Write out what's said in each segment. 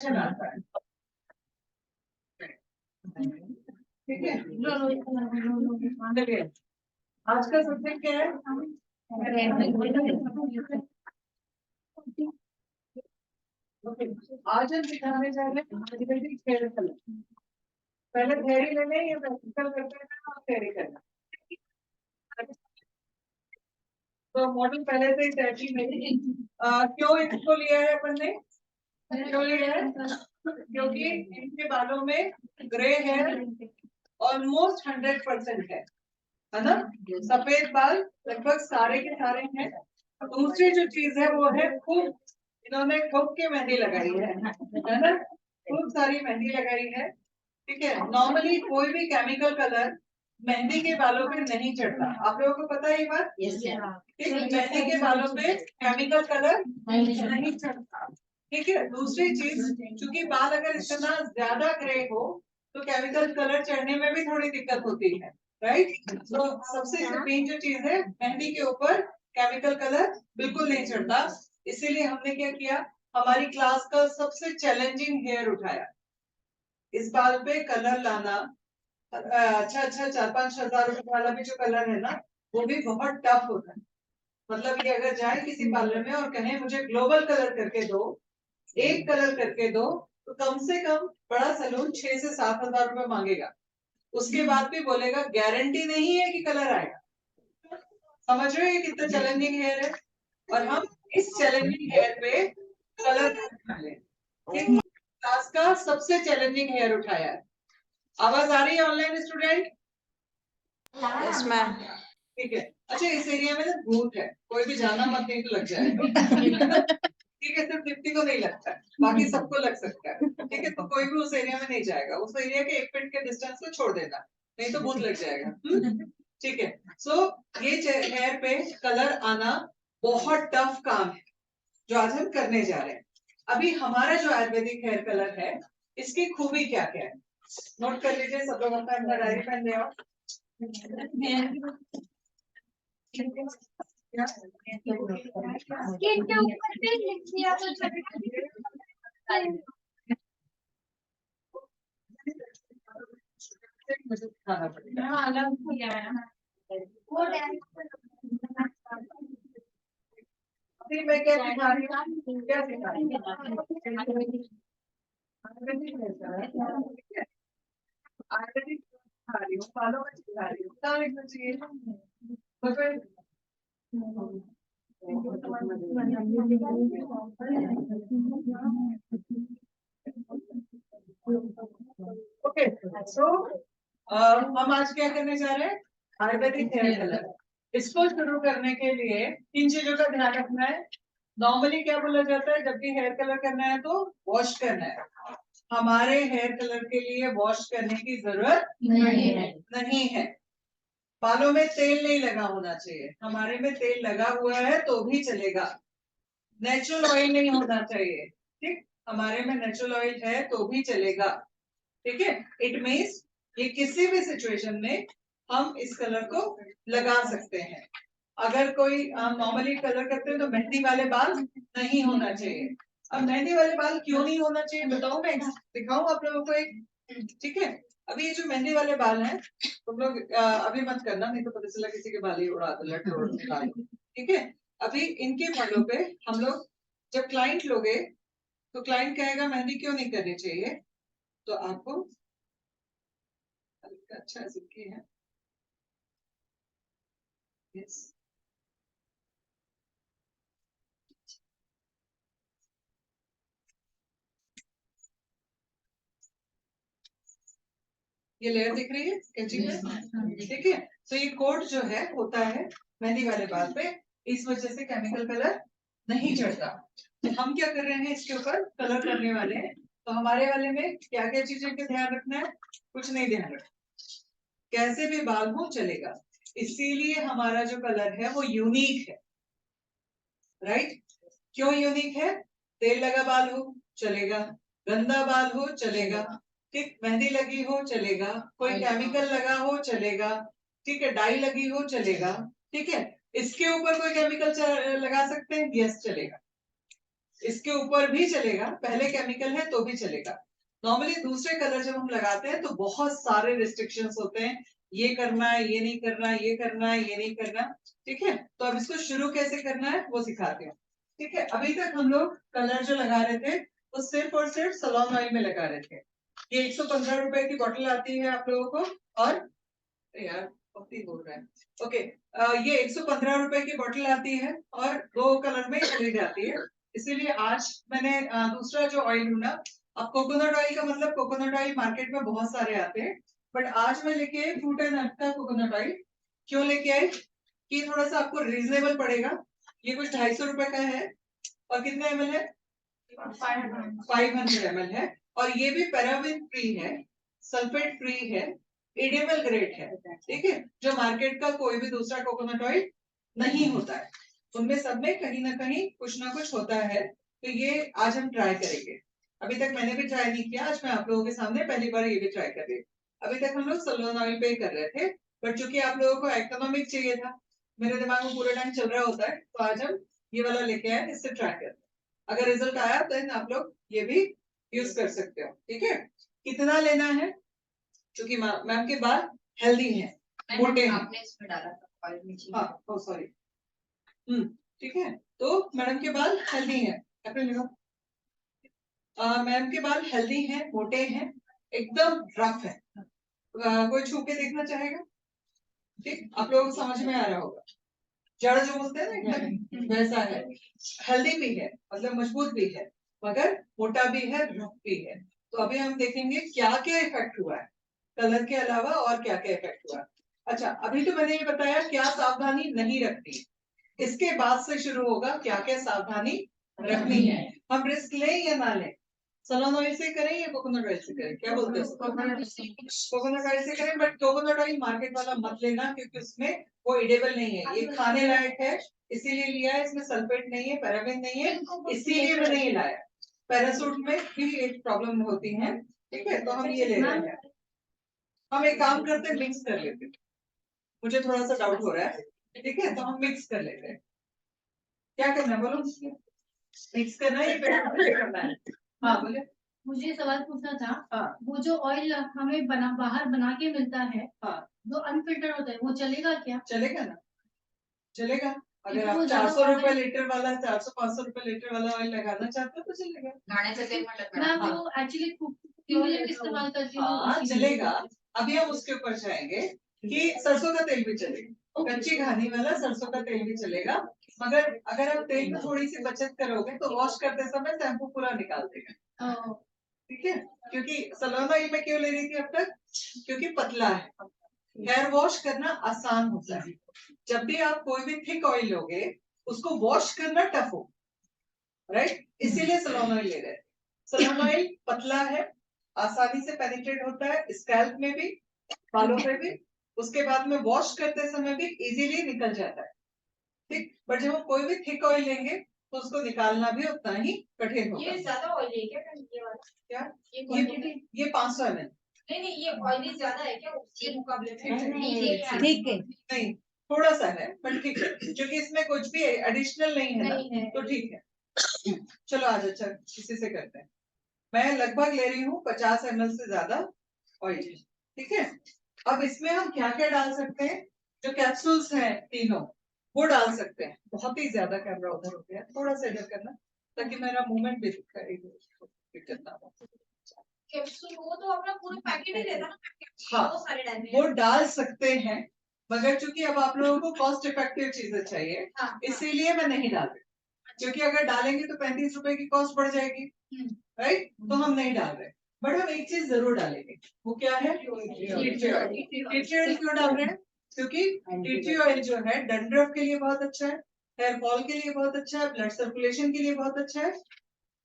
Option आता है। ठीक है, चलिए आज का सब्जेक्ट क्या है? आज हम दिखाने जा रहे हैं हेयर कलर। पहले थ्योरी लेने या प्रैक्टिकल करते हैं और थ्योरी करना। तो मॉडल पहले से ही तैयारी में क्यों इसको लिया है अपन ने? क्यों लिया है? क्योंकि इनके बालों में ग्रे हेयर ऑलमोस्ट 100% है ना? सफेद बाल लगभग सारे के सारे हैं। दूसरी जो चीज है वो है खूब इन्होंने खूब के मेहंदी लगाई है ना? खूब सारी मेहंदी लगाई है। ठीक है, नॉर्मली कोई भी केमिकल कलर मेहंदी के बालों पे नहीं चढ़ता। आप लोगों को पता है ये बात? ठीक, मेहंदी के बालों पे केमिकल कलर नहीं चढ़ता। ठीक है, दूसरी चीज क्योंकि बाल अगर इतना ज्यादा ग्रे हो तो केमिकल कलर चढ़ने में भी थोड़ी दिक्कत होती है, राइट? तो सबसे मेन जो चीज है मेहंदी के ऊपर केमिकल कलर बिल्कुल नहीं चढ़ता। इसीलिए हमने क्या किया, हमारी क्लास का सबसे चैलेंजिंग हेयर उठाया। इस बाल पे कलर लाना अच्छा 4-5 हजार रुपए वाला भी जो कलर है ना वो भी बहुत टफ होता है। मतलब कि अगर जाए किसी पार्लर में और कहें मुझे ग्लोबल कलर करके दो, एक कलर करके दो, तो कम से कम बड़ा सैलून 6 से 7 हजार रुपए मांगेगा। उसके बाद भी बोलेगा गारंटी नहीं है कि कलर आएगा। समझ रहे हो ये कितना चैलेंजिंग हेयर है? और हम इस चैलेंजिंग हेयर पे कलर करने वाले हैं। क्लास का सबसे चैलेंजिंग हेयर उठाया है। आवाज आ रही है ऑनलाइन स्टूडेंट? Yes ma'am. ठीक है, अच्छा इस एरिया में ना भूत है, कोई भी जाना मत नहीं तो लग जाएगा। ठीक है, सिर्फ दीप्ति को नहीं लगता है, बाकी सबको लग सकता है। ठीक है, तो कोई भी उस एरिया में नहीं जाएगा। उस एरिया के 1 फीट के डिस्टेंस को छोड़ देना, नहीं तो भूत लग जाएगा। ठीक है, सो ये हेयर पे कलर आना बहुत टफ काम है जो आज हम करने जा रहे हैं। अभी हमारा जो आयुर्वेदिक हेयर कलर है इसकी खूबी क्या क्या है नोट कर लीजिए सब लोग अपना अपना डायरी पेन ले आओ। मुझे दिखाना पड़ेगा। फिर मैं क्या सिखा रही हूँ, क्या सिखा रही हूँ? आयुर्वेदिक सिखा रही हूँ, बालों में सिखा रही हूँ, क्या लिखना चाहिए? तो फिर ओके, सो हम आज क्या करने जा रहे हैं? Ayurvedic hair colour. इसको शुरू करने के लिए 3 चीजों का ध्यान रखना है। नॉर्मली क्या बोला जाता है, जब भी हेयर कलर करना है तो वॉश करना है। हमारे हेयर कलर के लिए वॉश करने की जरूरत नहीं है। बालों में तेल नहीं लगा होना चाहिए। हमारे में तेल लगा हुआ है तो भी चलेगा। नेचुरल ऑयल नहीं होना चाहिए। ठीक, हमारे में नेचुरल ऑयल है तो भी चलेगा। ठीक है, इट मीन्स ये किसी भी सिचुएशन में हम इस कलर को लगा सकते हैं। अगर कोई नॉर्मली कलर करते हैं तो मेहंदी वाले बाल नहीं होना चाहिए। अब मेहंदी वाले बाल क्यों नहीं होना चाहिए बताओ, मैं दिखाऊं आप लोगों को एक। ठीक है, अभी ये जो मेहंदी वाले बाल हैं तुम लोग अभी मत करना, नहीं तो पता चला किसी के बाल ही उड़ा दो, लट उड़ा दो। ठीक है, अभी इनके बालों पे हम लोग जब क्लाइंट लोगे तो क्लाइंट कहेगा मेहंदी क्यों नहीं करनी चाहिए, तो आपको अच्छा सिक्के है। यस, ये लेयर दिख रही है कैंची में? ठीक है, तो ये कोट जो है होता है मेहंदी वाले बाल पे, इस वजह से केमिकल कलर नहीं चढ़ता। तो हम क्या कर रहे हैं इसके ऊपर कलर करने वाले हैं। तो हमारे वाले में क्या क्या चीजें का ध्यान रखना है? कुछ नहीं ध्यान रखना, कैसे भी बाल हो चलेगा। इसीलिए हमारा जो कलर है वो यूनिक है, राइट? क्यों यूनिक है? तेल लगा बाल हो चलेगा, गंदा बाल हो चलेगा, ठीक, मेहंदी लगी हो चलेगा, कोई केमिकल लगा हो चलेगा, ठीक है, डाई लगी हो चलेगा। ठीक है, इसके ऊपर कोई केमिकल लगा सकते हैं? यस चलेगा। इसके ऊपर भी चलेगा, पहले केमिकल है तो भी चलेगा। नॉर्मली दूसरे कलर जब हम लगाते हैं तो बहुत सारे रिस्ट्रिक्शंस होते हैं, ये करना है, ये नहीं करना, ये करना है, ये नहीं करना। ठीक है, तो अब इसको शुरू कैसे करना है वो सिखाते हैं। ठीक है, अभी तक हम लोग कलर जो लगा रहे थे वो सिर्फ और सिर्फ सलोन ऑयल में लगा रहे थे। ये 115 रुपए की बोतल आती है आप लोगों को, और यार कॉफी बोल रहा है, ओके। ये 115 रुपए की बोतल आती है और 2 कलर में चली जाती है। इसीलिए आज मैंने दूसरा जो ऑयल ढूंढा। अब कोकोनट ऑयल का मतलब कोकोनट ऑयल मार्केट में बहुत सारे आते हैं, बट आज मैं लेके आई फ्रूट एंड नट का कोकोनट ऑयल। क्यों लेके आई? कि थोड़ा सा आपको रीजनेबल पड़ेगा। ये कुछ 250 रुपए का है, और कितने ml है? 500 ml है, और ये भी पैराबिन फ्री है, सल्फेट फ्री है, एडिबल ग्रेड है। ठीक है, जो मार्केट का कोई भी दूसरा कोकोनट ऑयल नहीं होता है। उनमें सब में कहीं ना कुछ होता है। तो ये आज हम ट्राई करेंगे। अभी तक मैंने भी ट्राई नहीं किया, आज मैं आप लोगों के सामने पहली बार ये भी ट्राई कर रही हूँ। अभी तक हम लोग सलोन ऑयल पे ही कर रहे थे, बट चूंकि आप लोगों को इकोनॉमिक चाहिए था, मेरे दिमाग में पूरा टाइम चल रहा होता है, तो आज हम ये वाला लेके आए, इससे ट्राई करते हैं। अगर रिजल्ट आया तो आप लोग ये भी यूज कर सकते हो। ठीक है, कितना लेना है? क्योंकि मैम के बाल हेल्दी हैं, मोटे हैं। आपने इसमें डाला था ऑयल नीचे। हाँ, ओ सॉरी। ठीक है, तो मैडम के बाल हेल्दी हैं। मैम के बाल हेल्दी हैं, मोटे हैं, एकदम रफ है। कोई छू के देखना चाहेगा? ठीक, आप लोगों को समझ में आ रहा होगा। जड़ जो बोलते हैं ना एकदम वैसा है। हेल्दी भी है, मतलब मजबूत भी है, मगर मोटा भी है, रफ भी है। तो अभी हम देखेंगे क्या क्या इफेक्ट हुआ है, कलर के अलावा और क्या क्या इफेक्ट हुआ है। अच्छा, अभी तो मैंने ये बताया क्या सावधानी नहीं रखनी, इसके बाद से शुरू होगा क्या क्या सावधानी रखनी है। हम रिस्क लें या ना लें? सलोन ऑयल से करें या कोकोनट ऑयल से करें? क्या बोलते हैं? कोकोनट ऑयल से करें, बट कोकोनट ऑयल मार्केट वाला मत लेना, क्योंकि उसमें वो एडेबल नहीं है, ये खाने लायक है, इसीलिए लिया है। इसमें सल्फेट नहीं है, पैराबेन नहीं है, इसीलिए मैंने ये लाया। पैरासूट में भी एक प्रॉब्लम होती है। ठीक है, तो हम ये ले रहे हैं। हम एक काम करते हैं, मिक्स कर लेते हैं। मुझे थोड़ा सा डाउट हो रहा है। ठीक है, तो हम मिक्स कर लेते हैं। क्या करना है बोलो? मिक्स करना है या फिर करना है? हाँ बोले। मुझे सवाल पूछना था। हाँ। वो जो ऑयल हमें बाहर बना के मिलता है, हाँ, जो अनफिल्टर होता है, वो चलेगा क्या? चलेगा ना, चलेगा। अगर आप वो 400 ज्यादा रुपए लीटर वाला, 400-500 रुपए लीटर वाला ऑयल लगाना चाहते हो तो चलेगा। गाने से तेल मत मैं लगना। वो एक्चुअली कुकिंग इस्तेमाल करती हूँ। हाँ चलेगा। अभी हम उसके ऊपर जाएंगे कि सरसों का तेल भी चलेगा, कच्ची घानी वाला सरसों का तेल भी चलेगा। मगर अगर आप तेल में थोड़ी सी बचत करोगे तो वॉश करते समय शैम्पू पूरा निकाल देगा। ठीक है, क्योंकि सलोन ऑयल में क्यों ले रही थी अब तक? क्योंकि पतला है, हेयर वॉश करना आसान होता है। जब भी आप कोई भी थिक ऑयल लोगे उसको वॉश करना टफ हो, राइट? इसीलिए सलोन ऑयल ले रहे हैं। सलोन ऑयल पतला है, आसानी से पेनिट्रेट होता है स्कैल्प में भी, बालों में भी, उसके बाद में वॉश करते समय भी इजीली निकल जाता है। ठीक, बट जब हम कोई भी थिक ऑयल लेंगे तो उसको निकालना भी उतना ही कठिन होगा। ये ज्यादा ऑयली है क्या ये वाला? क्या? ये ये 500 ml। नहीं ये ऑयली ज्यादा है क्या उसके मुकाबले में? ठीक है। नहीं, थोड़ा सा है, पर ठीक है, क्योंकि इसमें कुछ भी एडिशनल नहीं है ना, तो ठीक है। चलो आज अच्छा किसी से करते हैं। मैं लगभग ले रही हूँ 50 ml से ज्यादा ऑयल। ठीक है, अब इसमें हम क्या क्या डाल सकते हैं? जो कैप्सूल्स हैं तीनों वो डाल सकते हैं। बहुत ही ज्यादा कैमरा उधर हो गया, थोड़ा सा इधर करना ताकि मेरा मूवमेंट भी दिक्कत ना हो। कैप्सूल वो तो अपना पूरा पैकेट ही देता ना। हाँ, वो सारे डालने हैं। वो डाल सकते हैं, मगर चूंकि अब आप लोगों को कॉस्ट इफेक्टिव चीजें चाहिए, हाँ, इसीलिए मैं नहीं डाल रही। क्योंकि अगर डालेंगे तो 35 रुपए की कॉस्ट बढ़ जाएगी, राइट? तो हम नहीं डाल रहे, बट हम एक चीज जरूर डालेंगे। वो क्या है? Tea tree oil. Tea tree oil क्यों डाल रहे हैं? क्योंकि टी ट्री ऑयल जो है डैंड्रफ के लिए बहुत अच्छा है, हेयर फॉल के लिए बहुत अच्छा है, ब्लड सर्कुलेशन के लिए बहुत अच्छा है,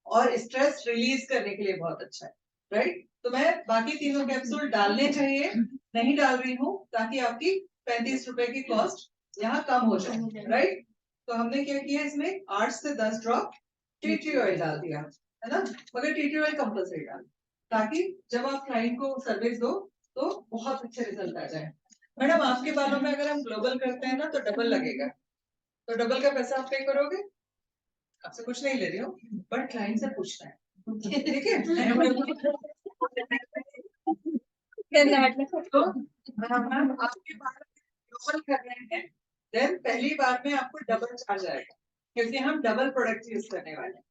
और स्ट्रेस रिलीज करने के लिए बहुत अच्छा है, राइट? तो मैं बाकी तीनों कैप्सूल डालने चाहिए नहीं डाल रही हूँ, ताकि आपकी 35 रुपए की कॉस्ट यहाँ कम हो जाए, राइट? तो हमने क्या किया, इसमें 8 से 10 ड्रॉप टी ट्री ऑयल डाल दिया, है ना? मगर टी ट्री ऑयल कंपल्सरी डाल, ताकि जब आप क्लाइंट को सर्विस दो तो बहुत अच्छे रिजल्ट आ जाए। मैडम आपके बालों में अगर हम ग्लोबल करते हैं ना तो डबल लगेगा, तो डबल का पैसा आप पे करोगे? आपसे कुछ नहीं ले रही हूँ, बट क्लाइंट से पूछना है, ठीक है? तो मैम आपके बार ग्लोबल कर रहे हैं, देन पहली बार में आपको डबल चार्ज आएगा, क्योंकि हम डबल प्रोडक्ट यूज करने वाले हैं,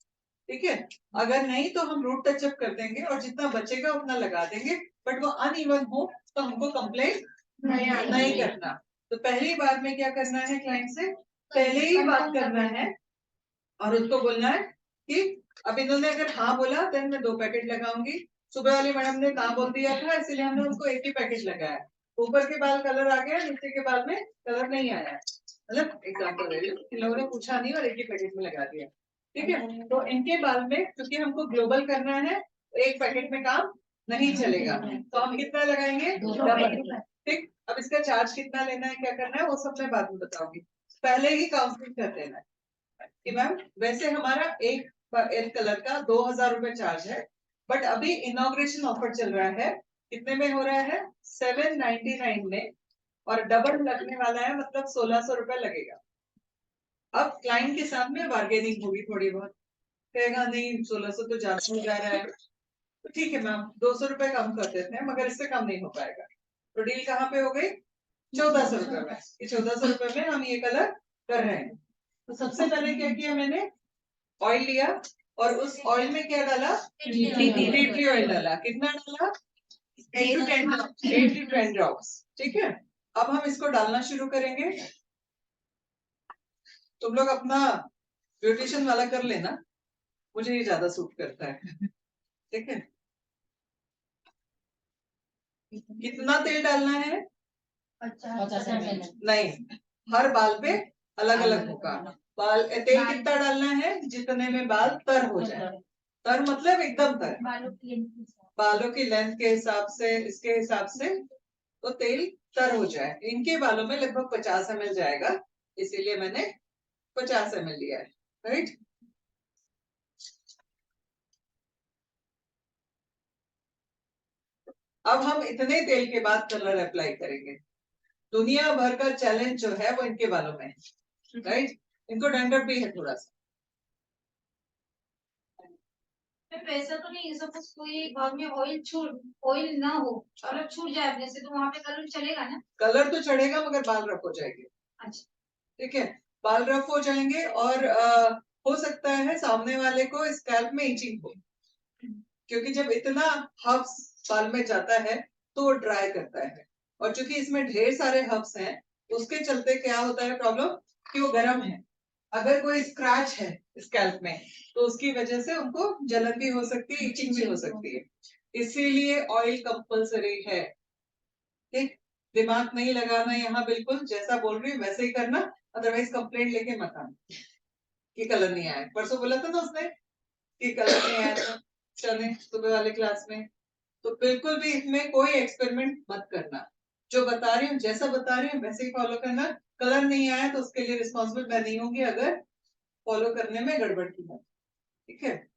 ठीक है? अगर नहीं तो हम रूट टचअप कर देंगे और जितना बचेगा उतना लगा देंगे, बट वो अनइवन हो तो हमको कंप्लेन नहीं करना। तो पहली बार में क्या करना है, क्लाइंट से पहले ही बात करना है और उसको बोलना है कि अब इन्होंने अगर हाँ बोला देन मैं 2 पैकेट लगाऊंगी, सुबह वाली मैडम ने ना बोल दिया था इसलिए हमने उनको एक ही पैकेट लगाया, ऊपर के बाल कलर आ गया, नीचे के बाल में कलर नहीं आया, मतलब एग्जाम्पल दे रही हूँ, इन लोगों ने पूछा नहीं और एक ही पैकेट में लगा दिया, ठीक है? तो इनके बाल में क्योंकि हमको ग्लोबल करना है, एक पैकेट में काम नहीं चलेगा, तो हम कितना लगाएंगे, डबल, ठीक? अब इसका चार्ज कितना लेना है, क्या करना है, वो सब मैं बाद में बताऊंगी, पहले ही काउंसलिंग कर देना है कि मैम वैसे हमारा एक कलर का 2000 रुपए चार्ज है, बट अभी इनॉग्रेशन ऑफर चल रहा है, कितने में हो रहा है, 799 में, और डबल लगने वाला है, मतलब 1600 रुपए लगेगा। अब क्लाइंट के साथ में बार्गेनिंग होगी थोड़ी बहुत, कहेगा नहीं 1600 तो ज्यादा हो जा रहा है, तो ठीक है मैम 200 रुपए कम कर देते हैं, मगर इससे कम नहीं हो पाएगा, तो डील कहाँ पे हो गई, 1400 रुपए में, 1400 रुपए में हम ये कलर कर रहे हैं। तो सबसे पहले क्या किया मैंने, ऑयल लिया और उस ऑयल में क्या डाला, टी ट्री ऑयल डाला, कितना डाला, 8 to 10 ड्रॉप्स, ठीक है? अब हम इसको डालना शुरू करेंगे, तुम लोग अपना ब्यूटिशियन वाला कर लेना, मुझे ये ज्यादा सूट करता है, ठीक है? कितना तेल डालना है, नहीं, हर बाल पे अलग अलग होगा, बाल तेल कितना डालना है, जितने में बाल तर हो जाए, तर मतलब एकदम तर, बालों की लेंथ के हिसाब से, इसके हिसाब से तो तेल तर हो जाए, इनके बालों में लगभग 50 ml जाएगा, इसीलिए मैंने 50 ml लिया है, राइट? अब हम इतने तेल के बाद कलर अप्लाई करेंगे, दुनिया भर का चैलेंज जो है वो इनके बालों में है, राइट? इनको डंडर भी है थोड़ा सा, वैसा तो नहीं, सपोज कोई घर में ऑयल ना हो, मतलब छूट जाए अपने से, तो वहाँ पे कलर चलेगा ना? कलर तो चढ़ेगा मगर बाल रफ हो जाएंगे, अच्छा, ठीक है? बाल रफ हो जाएंगे और हो सकता है सामने वाले को स्कैल्प में इचिंग हो, क्योंकि जब इतना हब्स बाल में जाता है तो वो ड्राई करता है, और चूंकि इसमें ढेर सारे हब्स हैं, उसके चलते क्या होता है प्रॉब्लम, कि वो गर्म है, अगर कोई स्क्रैच है स्कैल्प में तो उसकी वजह से उनको जलन भी हो सकती है, इचिंग भी हो सकती है, इसीलिए ऑयल कंपलसरी है, ठीक? दिमाग नहीं लगाना यहाँ, बिल्कुल जैसा बोल रही हूँ वैसे ही करना, अदरवाइज कंप्लेंट लेके मत आना कि कलर नहीं आया, परसों बोला था ना उसने कि कलर नहीं आया था चले सुबह वाले क्लास में, तो बिल्कुल भी इसमें कोई एक्सपेरिमेंट मत करना, जो बता रही हूँ जैसा बता रही हूँ वैसे ही फॉलो करना, कलर नहीं आया तो उसके लिए रिस्पॉन्सिबल मैं नहीं होंगी अगर फॉलो करने में गड़बड़ की है, ठीक है?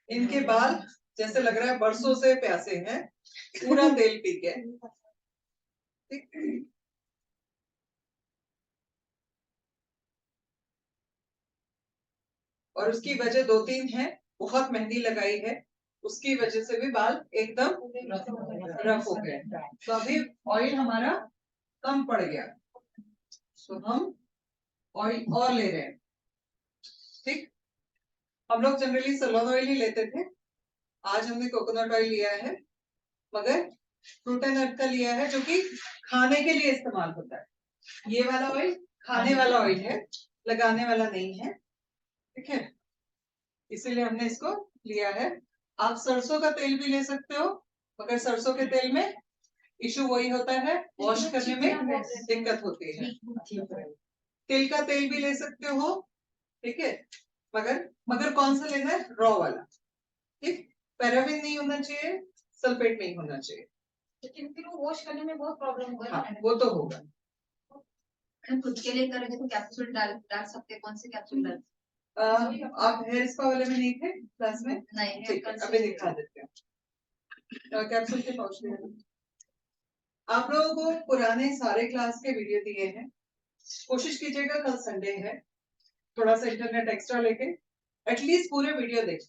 इनके बाल जैसे लग रहा है बरसों से प्यासे हैं, पूरा तेल पी गए, ठीक? और उसकी वजह 2-3 है, बहुत मेहंदी लगाई है, उसकी वजह से भी बाल एकदम रफ हो गए, तो अभी ऑयल हमारा कम पड़ गया, तो हम ऑयल और ले रहे हैं, ठीक? हम लोग जनरली सलोन ऑयल ही लेते थे, आज हमने कोकोनट ऑयल लिया है, मगर फ्रूट एंड नट का लिया है जो कि खाने के लिए इस्तेमाल होता है, ये वाला ऑयल खाने वाला ऑयल है, लगाने वाला नहीं है, ठीक है? इसीलिए हमने इसको लिया है। आप सरसों का तेल भी ले सकते हो, मगर सरसों के तेल में इशू वही होता है, वॉश करने में दिक्कत होती है। तिल का तेल भी ले सकते हो, ठीक है, मगर कौन सा लेना है, रॉ वाला, ठीक? पैराबिन नहीं होना चाहिए, सल्फेट नहीं होना चाहिए, लेकिन फिर वो वॉश करने में बहुत प्रॉब्लम होगा। हाँ वो तो होगा। खुद के लिए करेंगे तो कैप्सूल डाल डाल सकते हैं, कौन से कैप्सूल डाल? आप हेयर स्पा वाले में नहीं थे क्लास में? नहीं, ठीक है, अभी दिखा देते हैं कैप्सूल के पाउच में। आप लोगों को पुराने सारे क्लास के वीडियो दिए हैं, कोशिश कीजिएगा कल संडे है, थोड़ा सा इंटरनेट एक्स्ट्रा लेके एटलीस्ट पूरे वीडियो देखें,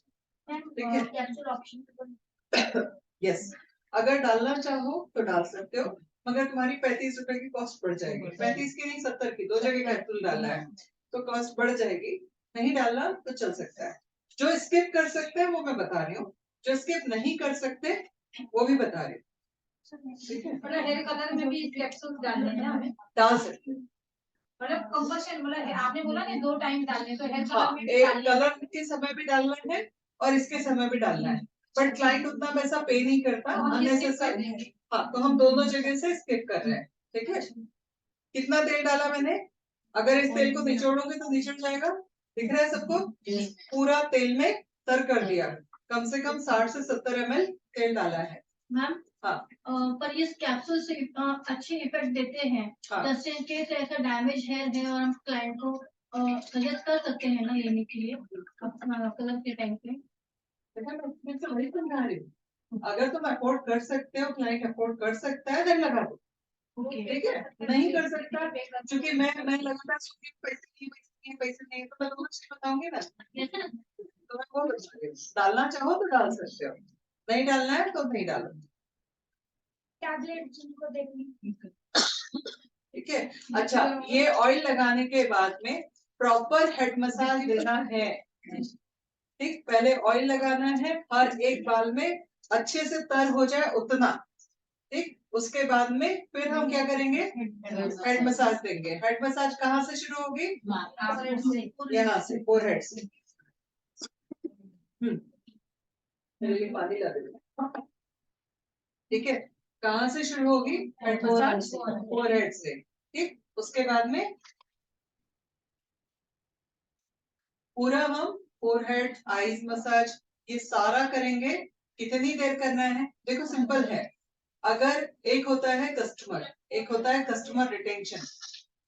ठीक है? कैप्चर ऑप्शन यस, अगर डालना चाहो तो डाल सकते हो, मगर तुम्हारी 35 रुपए की कॉस्ट बढ़ जाएगी। 35 की नहीं, 70 की, 2 जगह कैप्सूल डालना है तो कॉस्ट बढ़ जाएगी। नहीं डालना तो चल सकता है। जो स्किप कर सकते हैं वो मैं बता रही हूँ, जो स्किप नहीं कर सकते वो भी बता रही हूँ, ठीक है? मतलब हेयर कलर में भी कैप्सूल डालने हैं हमें, डाल सकते हैं। मतलब कंपल्सन, मतलब आपने बोला ना 2 टाइम डालने, तो हेयर हाँ, कलर में भी एक डालने कलर के समय भी डालना है और इसके समय भी डालना है, बट क्लाइंट उतना पैसा पे नहीं करता अननेसेसरी। हाँ, तो हम दोनों जगह से स्किप कर रहे हैं, ठीक है? कितना तेल डाला मैंने? अगर इस तेल को निचोड़ोगे तो निचड़ जाएगा, दिख रहा है सबको? पूरा तेल में तर कर दिया, कम से कम 60 से 70 ml तेल डाला है। मैम। हाँ। पर ये कैप्सूल से अच्छे इफेक्ट देते हैं। हाँ। जस्ट इन केस ऐसा डैमेज है और हम क्लाइंट को सजेस्ट कर सकते हैं ना लेने के लिए अपना कलर के टाइम पे। मैं तो वही समझा रही हूँ, अगर तुम अफोर्ड कर सकते हो, क्लाइंट अफोर्ड कर सकता है, देन लगा दो, ठीक है? नहीं कर सकता, क्योंकि मैं लगातार पैसे नहीं तो मैं तो कुछ बताऊंगी ना, तो मैं वो बताऊंगी। डालना चाहो तो डाल सकते हो, नहीं डालना है तो नहीं डालो, टैबलेट जिनको देखनी। ठीक है? अच्छा, ये ऑयल लगाने के बाद में प्रॉपर हेड मसाज देना है, ठीक? पहले ऑयल लगाना है, हर एक बाल में अच्छे से तर हो जाए उतना, ठीक? उसके बाद में फिर हम क्या करेंगे? हेड मसाज देंगे। हेड मसाज कहाँ से शुरू होगी? यहाँ से, फोरहेड से। मेरे लिए पानी ला देना, ठीक है? कहाँ से शुरू होगी हेड मसाज? फोरहेड से, ठीक? उसके बाद में पूरा हम फोरहेड, आईज मसाज ये सारा करेंगे। कितनी देर करना है? देखो सिंपल है, अगर एक होता है कस्टमर, एक होता है कस्टमर रिटेंशन।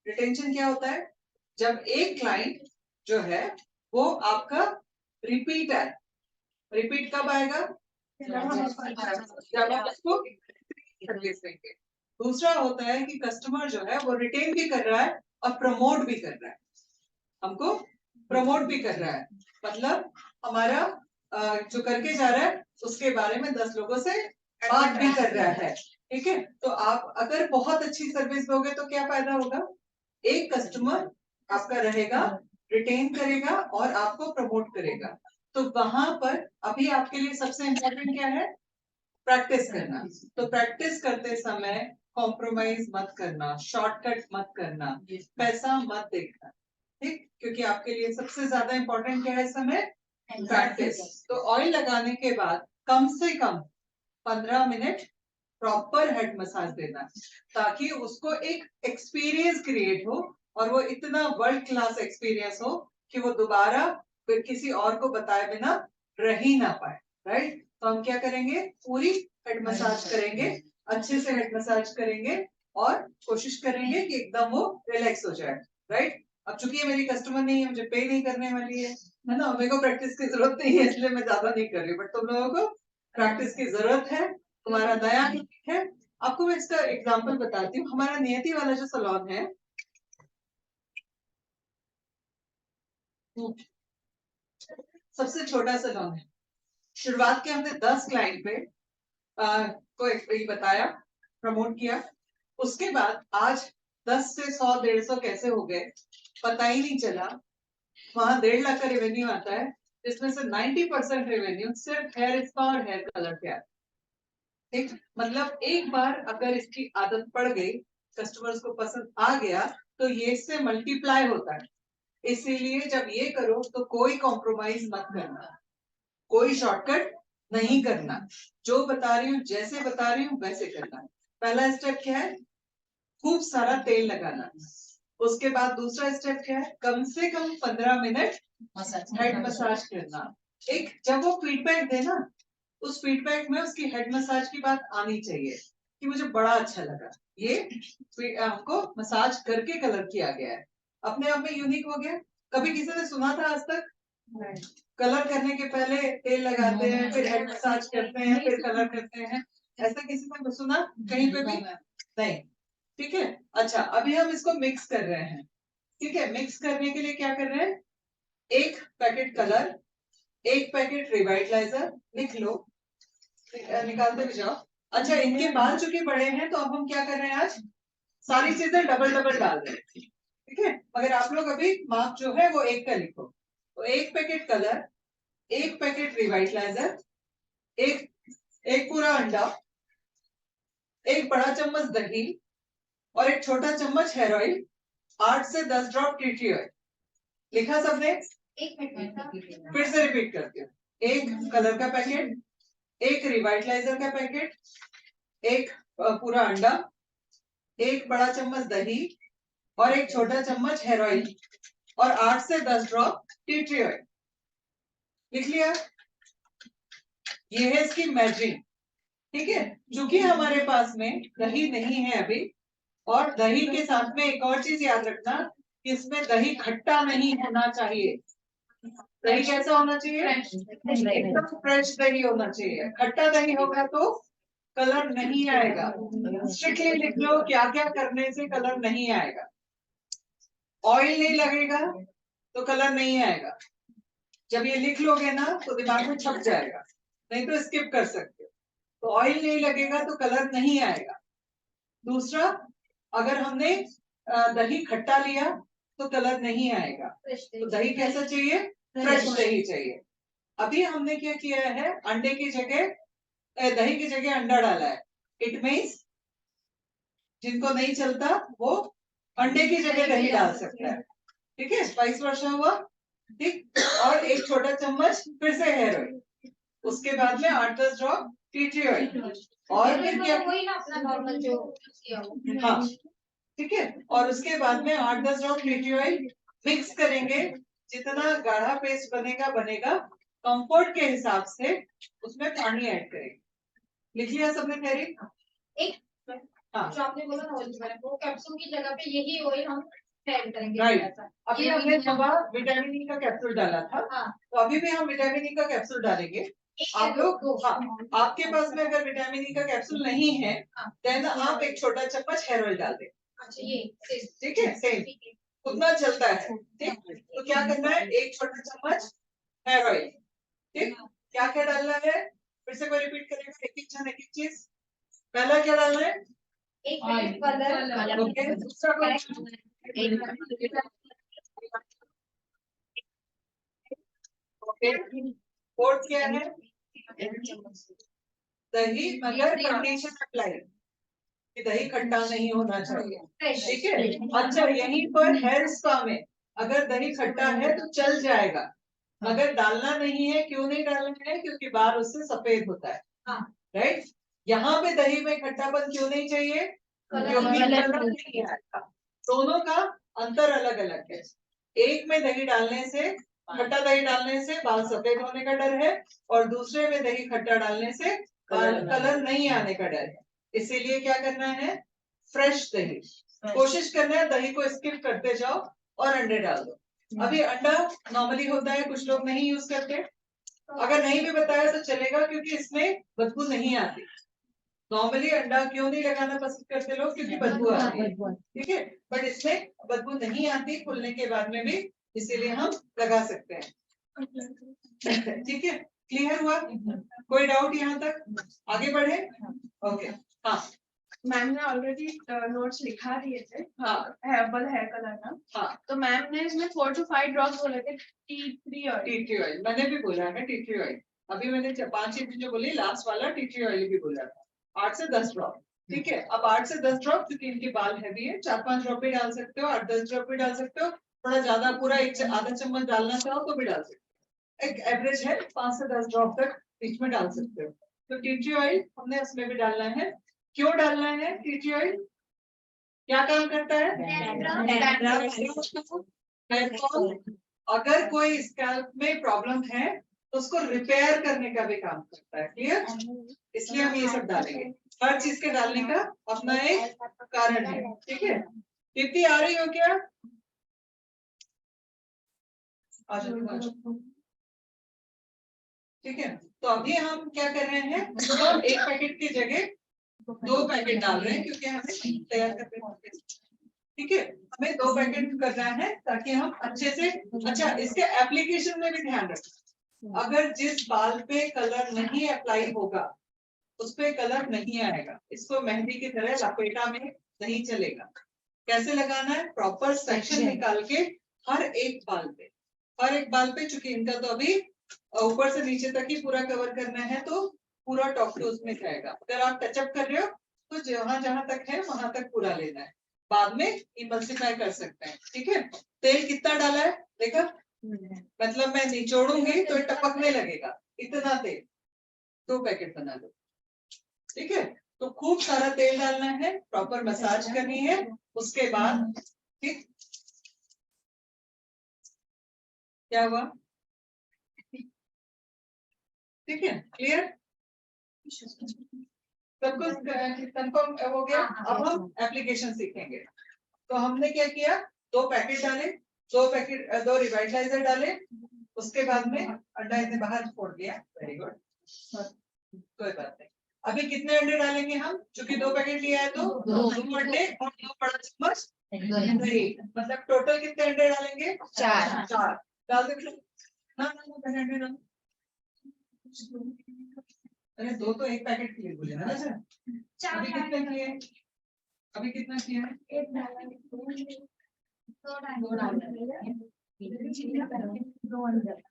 रिटेंशन क्या होता है? जब एक क्लाइंट जो है वो आपका रिपीट है, रिपीट कब आएगा? जब आप उसको सर्विस देंगे। दूसरा होता है कि कस्टमर जो है वो रिटेन भी कर रहा है और प्रमोट भी कर रहा है, हमको प्रमोट भी कर रहा है, मतलब हमारा जो करके जा रहा है उसके बारे में 10 लोगों से बात भी कर रहा है, ठीक है? तो आप अगर बहुत अच्छी सर्विस दोगे तो क्या फायदा होगा? एक कस्टमर आपका रहेगा, रिटेन करेगा और आपको प्रमोट करेगा। तो वहां पर अभी आपके लिए सबसे इम्पोर्टेंट क्या है? प्रैक्टिस करना। तो प्रैक्टिस करते समय कॉम्प्रोमाइज मत करना, शॉर्टकट मत करना, पैसा मत देखना, ठीक? क्योंकि आपके लिए सबसे ज्यादा इम्पोर्टेंट क्या है इस समय? प्रैक्टिस। तो ऑयल लगाने के बाद कम से कम 15 मिनट प्रॉपर हेड मसाज देना, ताकि उसको एक एक्सपीरियंस क्रिएट हो और वो इतना वर्ल्ड क्लास एक्सपीरियंस हो कि वो दोबारा फिर किसी और को बताए बिना रह ही ना पाए, राइट? तो हम क्या करेंगे? पूरी हेड मसाज करेंगे, अच्छे से हेड मसाज करेंगे और कोशिश करेंगे कि एकदम वो रिलैक्स हो जाए, राइट? अब चूंकि ये मेरी कस्टमर नहीं है, मुझे पे नहीं करने वाली है ना, मेरे को प्रैक्टिस की जरूरत नहीं है, इसलिए मैं ज्यादा नहीं कर रही हूँ, बट तुम लोगों को प्रैक्टिस की जरूरत है। तुम्हारा नया है। आपको मैं इसका एग्जांपल बताती हूँ। हमारा नियति वाला जो सलून है, सबसे छोटा सलून है। शुरुआत के हमने 10 क्लाइंट पे को एक बताया, प्रमोट किया। उसके बाद आज 10 से 100 150 कैसे हो गए पता ही नहीं चला। वहां 1.5 लाख का रेवेन्यू आता है, जिसमें से 90% रेवेन्यू सिर्फ हेयर स्पा और हेयर कलर पे आता है, ठीक? मतलब एक बार अगर इसकी आदत पड़ गई, कस्टमर्स को पसंद आ गया, तो ये इससे मल्टीप्लाई होता है। इसीलिए जब ये करो तो कोई कॉम्प्रोमाइज मत करना, कोई शॉर्टकट नहीं करना, जो बता रही हूँ जैसे बता रही हूँ वैसे करना। पहला स्टेप क्या है? खूब सारा तेल लगाना। उसके बाद दूसरा स्टेप क्या है? कम से कम 15 मिनट हेड मसाज करना। एक जब वो फीडबैक देना, उस फीडबैक में उसकी हेड मसाज की बात आनी चाहिए कि मुझे बड़ा अच्छा लगा, ये हमको मसाज करके कलर किया गया है, अपने आप में यूनिक हो गया। कभी किसी ने सुना था आज तक? कलर करने के पहले तेल लगाते हैं, फिर हेड मसाज करते हैं, फिर कलर करते हैं, ऐसा किसी ने सुना कहीं पे भी? नहीं, ठीक है। अच्छा, अभी हम इसको मिक्स कर रहे हैं, ठीक है। मिक्स करने के लिए क्या कर रहे हैं, एक पैकेट कलर, एक पैकेट रिवाइटलाइजर, लिख लो, निकालते भी जाओ। अच्छा, इनके बाल चूंकि बड़े हैं तो अब हम क्या कर रहे हैं, आज सारी चीजें डबल डबल डाल रहे हैं, ठीक है। मगर आप लोग अभी माप जो है वो एक का लिखो। तो एक पैकेट कलर, एक पैकेट रिवाइटलाइजर, एक एक पूरा अंडा, एक बड़ा चम्मच दही और एक छोटा चम्मच हेयर ऑयल, 8 से 10 ड्रॉप टी ट्री ऑयल। लिखा सबने? एक मिनट फिर से रिपीट करती हूँ। एक कलर का पैकेट, एक रिवाइटलाइजर का पैकेट, एक पूरा अंडा, एक बड़ा चम्मच दही और एक छोटा चम्मच हेयर ऑयल और 8 से 10 ड्रॉप टी ट्री ऑयल। लिख लिया? ये है इसकी मैचिंग, ठीक है। क्योंकि हमारे पास में दही नहीं है अभी, और दही के साथ में एक और चीज याद रखना कि इसमें दही खट्टा नहीं होना चाहिए। दही कैसा होना चाहिए? एकदम फ्रेश दही होना चाहिए। खट्टा दही होगा तो कलर नहीं आएगा। स्ट्रिक्टली लिख लो क्या क्या करने से कलर नहीं आएगा। ऑयल नहीं लगेगा तो कलर नहीं आएगा। जब ये लिख लोगे ना तो दिमाग में छप जाएगा, नहीं तो स्किप कर सकते हो। तो ऑयल नहीं लगेगा तो कलर नहीं आएगा। दूसरा, अगर हमने दही खट्टा लिया तो कलर नहीं आएगा। तो दही कैसा चाहिए? फ्रेश दही चाहिए। अभी हमने क्या किया है, अंडे की जगह दही की जगह अंडा डाला है। इट मीन्स जिनको नहीं चलता वो अंडे की जगह दही डाल सकता है, ठीक है। स्पाइस वर्षा हुआ, ठीक। और एक छोटा चम्मच फिर से हेयर ऑयल, उसके बाद में 8-10 ड्रॉप टी ट्री ऑयल और फिर क्या, वही ना अपना नॉर्मल जो किया हो। हाँ, ठीक है। और उसके बाद में 8-10 drop tea tree oil mix करेंगे। जितना गाढ़ा पेस्ट बनेगा बनेगा, कंफर्ट के हिसाब से उसमें पानी ऐड करेंगे। लिख लिया सबने तैयारी? एक हाँ, जो आपने बोला ना ऑयल, वो कैप्सूल की जगह पे यही ऑयल हम ऐड करेंगे। राइट। अभी हमने सुबह विटामिन ई का कैप्सूल डाला था, हाँ। तो अभी भी हम विटामिन ई का कैप्सूल डालेंगे। आप लोग, हाँ, आपके पास में अगर विटामिन ई का कैप्सूल नहीं है देन आप एक छोटा चम्मच हेयर ऑयल डाल दें। अच्छा, ये ठीक है, सेम उतना चलता है, ठीक। तो क्या करना है, एक छोटा चम्मच हेयर ऑयल, ठीक। क्या क्या डालना है, फिर से कोई रिपीट करेगा, एक एक जन एक एक चीज। पहला क्या डालना है? एक कलर। ओके, दूसरा ओके, फोर्थ क्या है? दही, मगर कंडीशन अप्लाई कि दही खट्टा नहीं होना चाहिए, ठीक है। अच्छा, यहीं पर हेयर स्पा में अगर दही खट्टा है तो चल जाएगा, मगर डालना नहीं है। क्यों नहीं डालना है? क्योंकि बाल उससे सफेद होता है, राइट। यहाँ पे दही में खट्टापन क्यों नहीं चाहिए? क्योंकि कलर नहीं आएगा। दोनों का अंतर अलग अलग है। एक में दही डालने से, खट्टा दही डालने से बाल सफेद होने का डर है, और दूसरे में दही खट्टा डालने से बाल कलर नहीं आने का डर है। इसीलिए क्या करना है, फ्रेश दही कोशिश करना है, दही को स्किप करते जाओ और अंडे डाल दो। अभी अंडा नॉर्मली होता है, कुछ लोग नहीं यूज करते। अगर नहीं भी बताया तो चलेगा, क्योंकि इसमें बदबू नहीं आती। नॉर्मली अंडा क्यों नहीं लगाना पसंद करते लोग? क्योंकि बदबू आती है, ठीक है। बट इसमें बदबू नहीं आती खुलने के बाद में भी, इसीलिए हम लगा सकते हैं, ठीक है। क्लियर हुआ? कोई डाउट यहाँ तक? आगे बढ़े? ओके, हाँ। मैम ने ऑलरेडी नोट्स लिखा दिए थे, हाँ, हर्बल हेयर कलर ना। हाँ, तो मैम ने इसमें 4 to 5 ड्रॉप्स बोले थे tea tree oil. Tea tree oil मैंने भी बोला है, टी ट्री ऑयल। अभी मैंने 5 चीजें जो बोली, लास्ट वाला टी ट्री ऑयल भी बोला था। 8 से 10 ड्रॉप, ठीक है। अब 8 से 10 ड्रॉप, क्योंकि इनके बाल हैवी है, 4-5 ड्रॉप भी डाल सकते हो, 8-10 ड्रॉप भी डाल सकते हो। थोड़ा ज्यादा, पूरा आधा चम्मच डालना चाहो तो भी डाल सकते हो। एक एवरेज है 5 से 10 ड्रॉप तक बीच में डाल सकते हो। तो टी ट्री ऑयल हमने उसमें भी डालना है। क्यों डालना है टी ट्री ऑयल? क्या काम करता है? हेयर फॉल, अगर कोई स्कैल्प में प्रॉब्लम है तो उसको रिपेयर करने का भी काम करता है। क्लियर? इसलिए हम ये सब डालेंगे। हर चीज के डालने का अपना एक कारण है, ठीक है। दीप्ति आ रही हो क्या? आ जाओ। ठीक है, तो अभी हम क्या कर रहे हैं, एक पैकेट की जगह 2 पैकेट डाल रहे हैं क्योंकि हमें तैयार करने हैं। ठीक है, हमें 2 पैकेट करना है ताकि हम अच्छे से, अच्छा इसके एप्लीकेशन में भी ध्यान रखें। अगर जिस बाल पे कलर नहीं अप्लाई होगा उस पे कलर नहीं आएगा। इसको मेहंदी की तरह लपेटा में नहीं चलेगा। कैसे लगाना है? प्रॉपर सेक्शन निकाल के हर एक बाल पे चूंकि इनका तो अभी ऊपर से नीचे तक ही पूरा कवर करना है तो पूरा टॉप टू उसमें जाएगा। अगर आप टचअप कर रहे हो तो जहां जहां तक है वहां तक पूरा लेना है, बाद में इमल्सिफाई कर सकते हैं। ठीक है, तेल कितना डाला है देखा, मतलब मैं निचोड़ूंगी तो टपकने लगेगा, इतना तेल। 2 पैकेट बना लो। ठीक है, तो खूब सारा तेल डालना है, प्रॉपर मसाज करनी है। उसके बाद ठीक क्या हुआ? ठीक है, क्लियर? सब कुछ कंफर्म हो गया। अब हम एप्लीकेशन सीखेंगे। तो हमने क्या किया, 2 पैकेट डाले, 2 रिवाइटलाइजर डाले, उसके बाद में अंडा इसे बाहर छोड़ दिया। वेरी गुड, कोई बात नहीं। अभी कितने अंडे डालेंगे हम? क्योंकि 2 पैकेट लिया है तो 2 अंडे और 2 बड़ा चम्मच दही, मतलब टोटल कितने अंडे डालेंगे? 4 डाल दे। अंडे डालो। अरे 2 तो 1 पैकेट के लिए बोले ना। अच्छा अभी कितने किए? अभी कितना किया है? 1 डाला, 2 अंदर।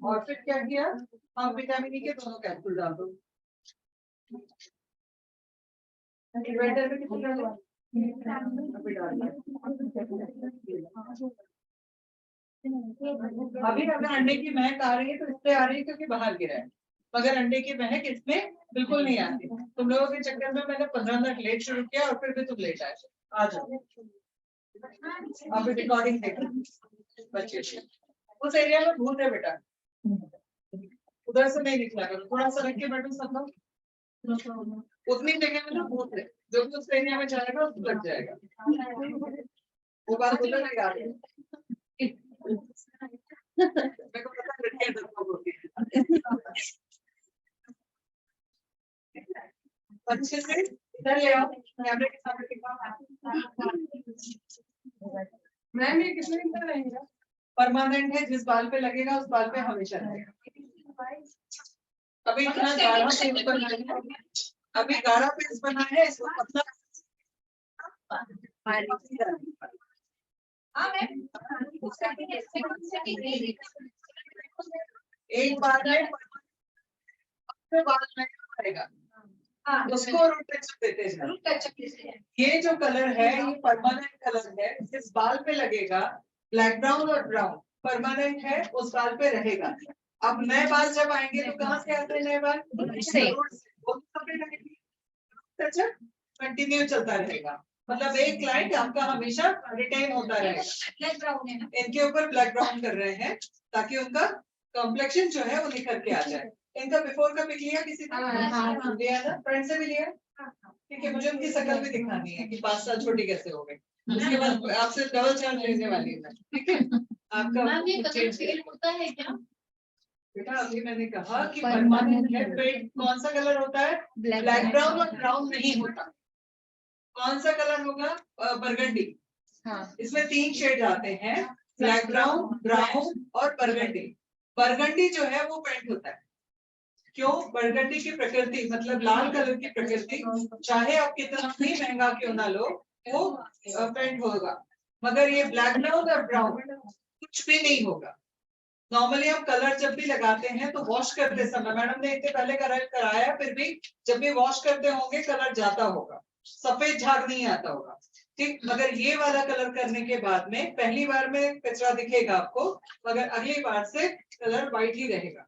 और फिर क्या किया? हाँ, विटामिन ई के दोनों कैप्सूल डाल दो। अभी अगर अंडे की महक आ रही है तो इससे आ रही है क्योंकि बाहर गिरा है, मगर अंडे की महक इसमें बिल्कुल नहीं आती। तुम लोगों के चक्कर में मैंने 15 मिनट लेट शुरू किया और फिर भी तुम लेट आए। आ जाओ, अभी रिकॉर्डिंग देखो बच्चे। उस एरिया में भूत है बेटा, उधर से नहीं निकला करो, थोड़ा सा रख के बैठो सब लोग। उतनी जगह में ना भूत है, जो भी उस एरिया में जाएगा उसको लग जाएगा। वो बात बोलो नहीं आ रही। मेरे को पता लड़कियां डरपोक होती है। अच्छे से इधर ले आओ, कैमरे के सामने दिखाओ। मैम ये कितने दिन तक रहेगा? परमानेंट है, जिस बाल पे लगेगा उस बाल पे हमेशा रहेगा। अभी इतना गाढ़ा पेस्ट बना है, अभी गाढ़ा पेस्ट बना है, इसको पतला एक बार में बाल रहेगा, उसको रूट टचअप देते हैं। ये जो कलर है ये परमानेंट कलर है, जिस बाल पे लगेगा ब्लैक ब्राउन और ब्राउन परमानेंट है, उस बाल पे रहेगा। अब नए बाल जब आएंगे तो कहाँ से आते हैं नए बाल? टचअप कंटिन्यू चलता रहेगा, मतलब एक क्लाइंट आपका हमेशा रिटेन होता रहेगा। ब्लैक ब्राउन है ना, इनके ऊपर ब्लैक ब्राउन कर रहे हैं ताकि उनका कॉम्प्लेक्शन जो है वो निखर के आ जाए। इनका बिफोर का पिक लिया किसी ने? लिया ना, फ्रेंड से भी लिया। ठीक है, मुझे उनकी शक्ल भी दिखानी है कि 5 साल छोटी कैसे हो गई। उसके बाद आपसे डबल चार्ज लेने वाली है। ठीक है, आपका मैम ये कलर फेल होता है क्या? बेटा अभी मैंने कहा कि परमानेंट है, फेड कौन सा कलर होता है? ब्लैक ब्राउन और ब्राउन नहीं होता। कौन सा कलर होगा? बरगंडी। हाँ, इसमें 3 शेड आते हैं, ब्लैक ब्राउन, ब्राउन और बरगंडी। बरगंडी जो है वो पेंट होता है। क्यों? बरगंडी की प्रकृति मतलब लाल कलर की प्रकृति, चाहे आप कितना भी महंगा क्यों ना लो वो पेंट होगा। मगर ये ब्लैक ब्राउन और ब्राउन कुछ भी नहीं होगा। नॉर्मली हम कलर जब भी लगाते हैं तो वॉश करते समय, मैडम ने इतने पहले कराया, फिर भी जब भी वॉश करते होंगे कलर जाता होगा, सफेद झाग नहीं आता होगा। ठीक, मगर ये वाला कलर करने के बाद में पहली बार में कचरा दिखेगा आपको, मगर अगली बार से कलर व्हाइट ही रहेगा।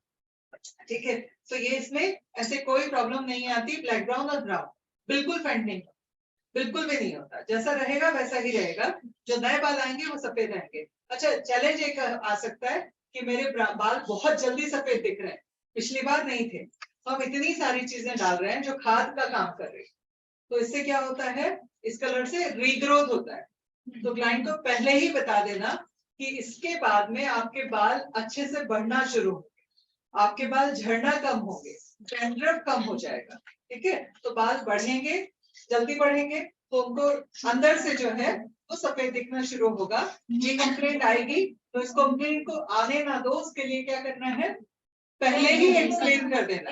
ठीक है, तो ये इसमें ऐसे कोई प्रॉब्लम नहीं आती। ब्लैक ब्राउन और ब्राउन बिल्कुल फेंट नहीं, बिल्कुल भी नहीं होता, जैसा रहेगा वैसा ही रहेगा। जो नए बाल आएंगे वो सफेद रहेंगे। अच्छा, चैलेंज एक आ सकता है कि मेरे बाल बहुत जल्दी सफेद दिख रहे हैं, पिछली बार नहीं थे, तो हम इतनी सारी चीजें डाल रहे हैं जो खाद का काम कर रही है, तो इससे क्या होता है, इस कलर से रीग्रोथ होता है। तो क्लाइंट को पहले ही बता देना कि इसके बाद में आपके बाल अच्छे से बढ़ना शुरू होंगे, आपके बाल झड़ना कम होंगे, डैंड्रफ कम हो जाएगा। ठीक है, तो बाल बढ़ेंगे, जल्दी बढ़ेंगे, तो उनको अंदर से जो है वो सफेद दिखना शुरू होगा। ये कंप्लेंट आएगी तो इस कंप्लेंट को आने ना दो, उसके लिए क्या करना है, पहले ही एक्सप्लेन कर देना।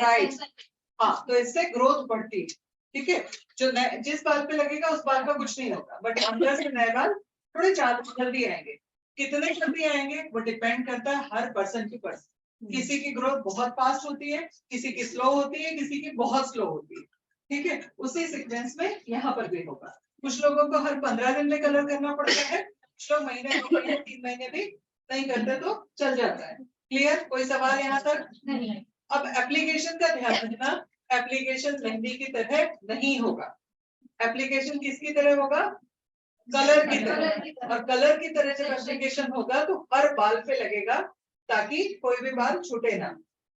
राइट, हाँ, तो इससे ग्रोथ बढ़ती है। ठीक है, जो जिस बाल पे लगेगा उस बाल का कुछ नहीं होगा, बट अंदर से नए बाल थोड़े जल्दी आएंगे। कितने जल्दी आएंगे वो डिपेंड करता है हर पर्सन की पर्सन। किसी की ग्रोथ बहुत फास्ट होती है, किसी की स्लो होती है, किसी की बहुत स्लो होती है। ठीक है, उसी सीक्वेंस में यहाँ पर भी होगा। कुछ लोगों को हर 15 दिन में कलर करना पड़ता है, कुछ लोग महीने 2 महीने 3 महीने भी नहीं करते तो चल जाता है। क्लियर? कोई सवाल यहाँ तक? नहीं। अब एप्लीकेशन का ध्यान रखना, एप्लीकेशन मेहंदी की तरह नहीं होगा। एप्लीकेशन किसकी तरह होगा? कलर की तरह। और कलर की तरह जब एप्लीकेशन होगा तो हर बाल पे लगेगा, ताकि कोई भी बाल छूटे ना।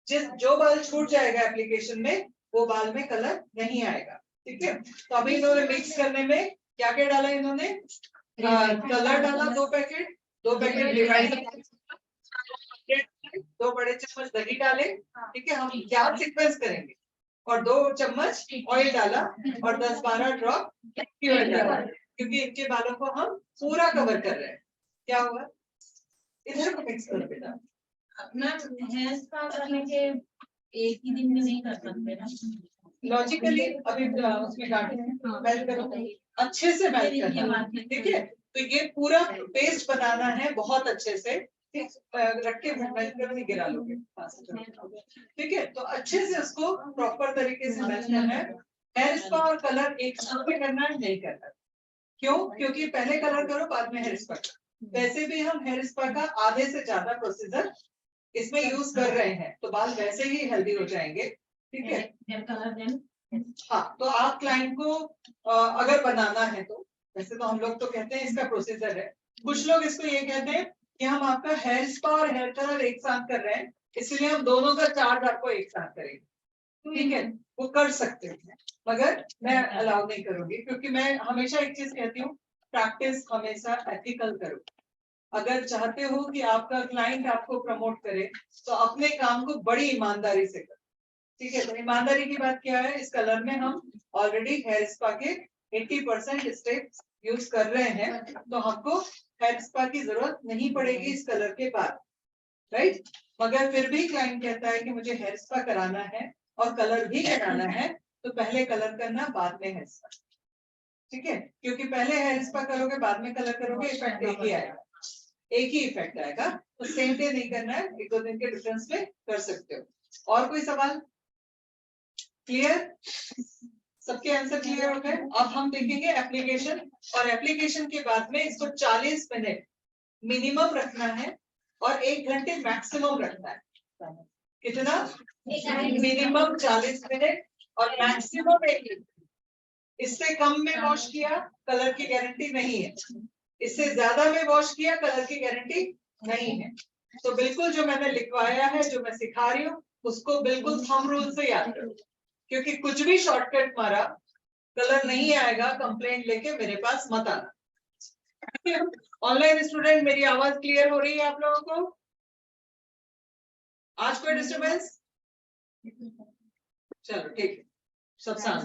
जो बाल छूट जाएगा एप्लीकेशन में, वो बाल में कलर नहीं आएगा। ठीक है, तो अभी इन्होंने मिक्स करने में क्या क्या डाला? इन्होंने कलर डाला 2 पैकेट, 2 पैकेट डिवाइड, 2 बड़े चम्मच दही डाले। ठीक है, हम क्या सीक्वेंस करेंगे, और 2 चम्मच ऑयल डाला और 10-12 ड्रॉप ऑयल डाला, क्योंकि इनके बालों को हम पूरा कवर कर रहे हैं। क्या हुआ? इधर को मिक्स करो बेटा। मैम हेयर स्पा करने के एक ही दिन में नहीं कर सकते ना? लॉजिकली अभी उसमें मेल्ट करो, अच्छे से मेल्ट करना। ठीक है, तो ये पूरा पेस्ट बनाना है बहुत अच्छे से। रख के मेल्ट कर नहीं गिरा लोगे। ठीक है, तो अच्छे से उसको प्रॉपर तरीके से मेल्ट करना है। हेयर स्पा और कलर एक साथ में करना है, नहीं करना। क्यों? क्योंकि पहले कलर करो बाद में हेयर स्पा। वैसे भी हम हेयर स्पा का आधे से ज्यादा प्रोसीजर इसमें यूज कर रहे हैं, तो बाल वैसे ही हेल्दी हो जाएंगे। ठीक है, हाँ, तो आप क्लाइंट को अगर बनाना है तो, वैसे तो हम लोग तो कहते हैं इसका प्रोसीजर है, कुछ लोग इसको ये कहते हैं कि हम आपका हेयर स्पा और हेयर कलर एक साथ कर रहे हैं, इसलिए हम दोनों का चार्ज आपको एक साथ करेंगे। ठीक है, वो कर सकते हैं, मगर मैं अलाउ नहीं करूंगी, क्योंकि मैं हमेशा एक चीज कहती हूँ, प्रैक्टिस हमेशा एथिकल करो। अगर चाहते हो कि आपका क्लाइंट आपको प्रमोट करे, तो अपने काम को बड़ी ईमानदारी से करो। ठीक है, तो ईमानदारी की बात क्या है? इस कलर में हम ऑलरेडी हेयर स्पा के 80% स्टेप्स यूज कर रहे हैं, तो हमको हेयर स्पा की जरूरत नहीं पड़ेगी इस कलर के बाद। राइट, मगर फिर भी क्लाइंट कहता है कि मुझे हेयर स्पा कराना है और कलर भी कराना है, तो पहले कलर करना, बाद में हेयर स्पा। ठीक है, क्योंकि पहले हेयर स्पा करोगे बाद में कलर करोगे, इफेक्ट एक ही आएगा, एक ही इफेक्ट आएगा। तो सेम डे नहीं करना है, 1-2 दिन के डिफरेंस में कर सकते हो। और कोई सवाल? क्लियर? सबके आंसर क्लियर हो गए? अब हम देखेंगे एप्लीकेशन, और एप्लीकेशन के बाद में इसको 40 मिनट मिनिमम रखना है और 1 घंटे मैक्सिमम रखना है। कितना? मिनिमम 40 मिनट और मैक्सिमम 1 घंटे। इससे कम में वॉश किया, कलर की गारंटी नहीं है। इससे ज्यादा में वॉश किया, कलर की गारंटी नहीं है। तो बिल्कुल जो मैंने लिखवाया है, जो मैं सिखा रही हूँ, उसको बिल्कुल थंब रूल से याद करो, क्योंकि कुछ भी शॉर्टकट मारा, कलर नहीं आएगा, कंप्लेंट लेके मेरे पास मत आना। ऑनलाइन स्टूडेंट, मेरी आवाज क्लियर हो रही है आप लोगों को? आज कोई डिस्टर्बेंस? चलो ठीक है, सब शांत।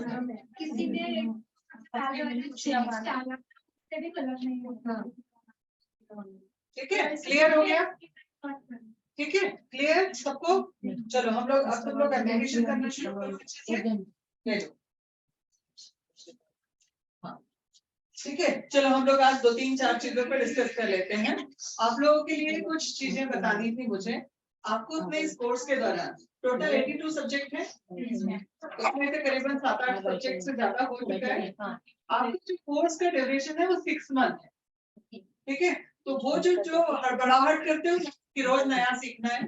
किसी ने ठीक है, क्लियर हो गया? ठीक है, क्लियर सबको? चलो हम लोग, अब तुम लोग एप्लीकेशन करना शुरू करो अच्छे से। ले लो। हाँ, ठीक है, चलो हम लोग आज 2-3-4 चीजों पर डिस्कस कर लेते हैं। आप लोगों के लिए कुछ चीजें बतानी थी मुझे। आपको अपने इस कोर्स के दौरान टोटल 82 सब्जेक्ट है, उसमें से करीबन 7-8 सब्जेक्ट से ज्यादा हो चुका है। आपके जो कोर्स का ड्यूरेशन है वो 6 मंथ है। ठीक है, तो वो जो हड़बड़ाहट करते हो कि रोज नया सीखना है,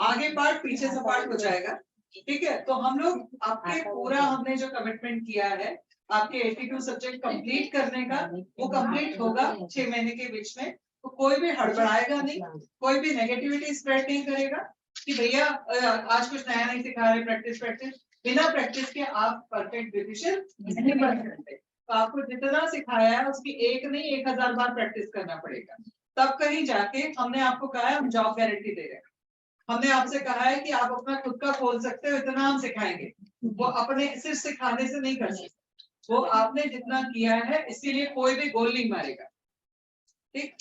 आगे पार्ट पीछे से पार्ट हो जाएगा। ठीक है, तो हम लोग आपके पूरा हमने जो कमिटमेंट किया है आपके 82 सब्जेक्ट कंप्लीट करने का, वो कंप्लीट होगा 6 महीने के बीच में। तो कोई भी हड़बड़ाएगा नहीं, कोई भी नेगेटिविटी स्प्रेड नहीं करेगा कि भैया आज कुछ नया नहीं सिखा रहे, प्रैक्टिस। बिना प्रैक्टिस के आप परफेक्ट डिसीजन नहीं बन सकते। तो आपको जितना सिखाया है उसकी एक नहीं 1000 बार प्रैक्टिस करना पड़ेगा, तब कहीं जाके हमने आपको कहा है हम जॉब गारंटी दे रहे हैं। हमने आपसे कहा है कि आप अपना खुद का खोल सकते हो, इतना हम सिखाएंगे। वो अपने सिर्फ सिखाने से नहीं कर सकते, वो आपने जितना किया है, इसीलिए कोई भी गोल नहीं मारेगा। ठीक,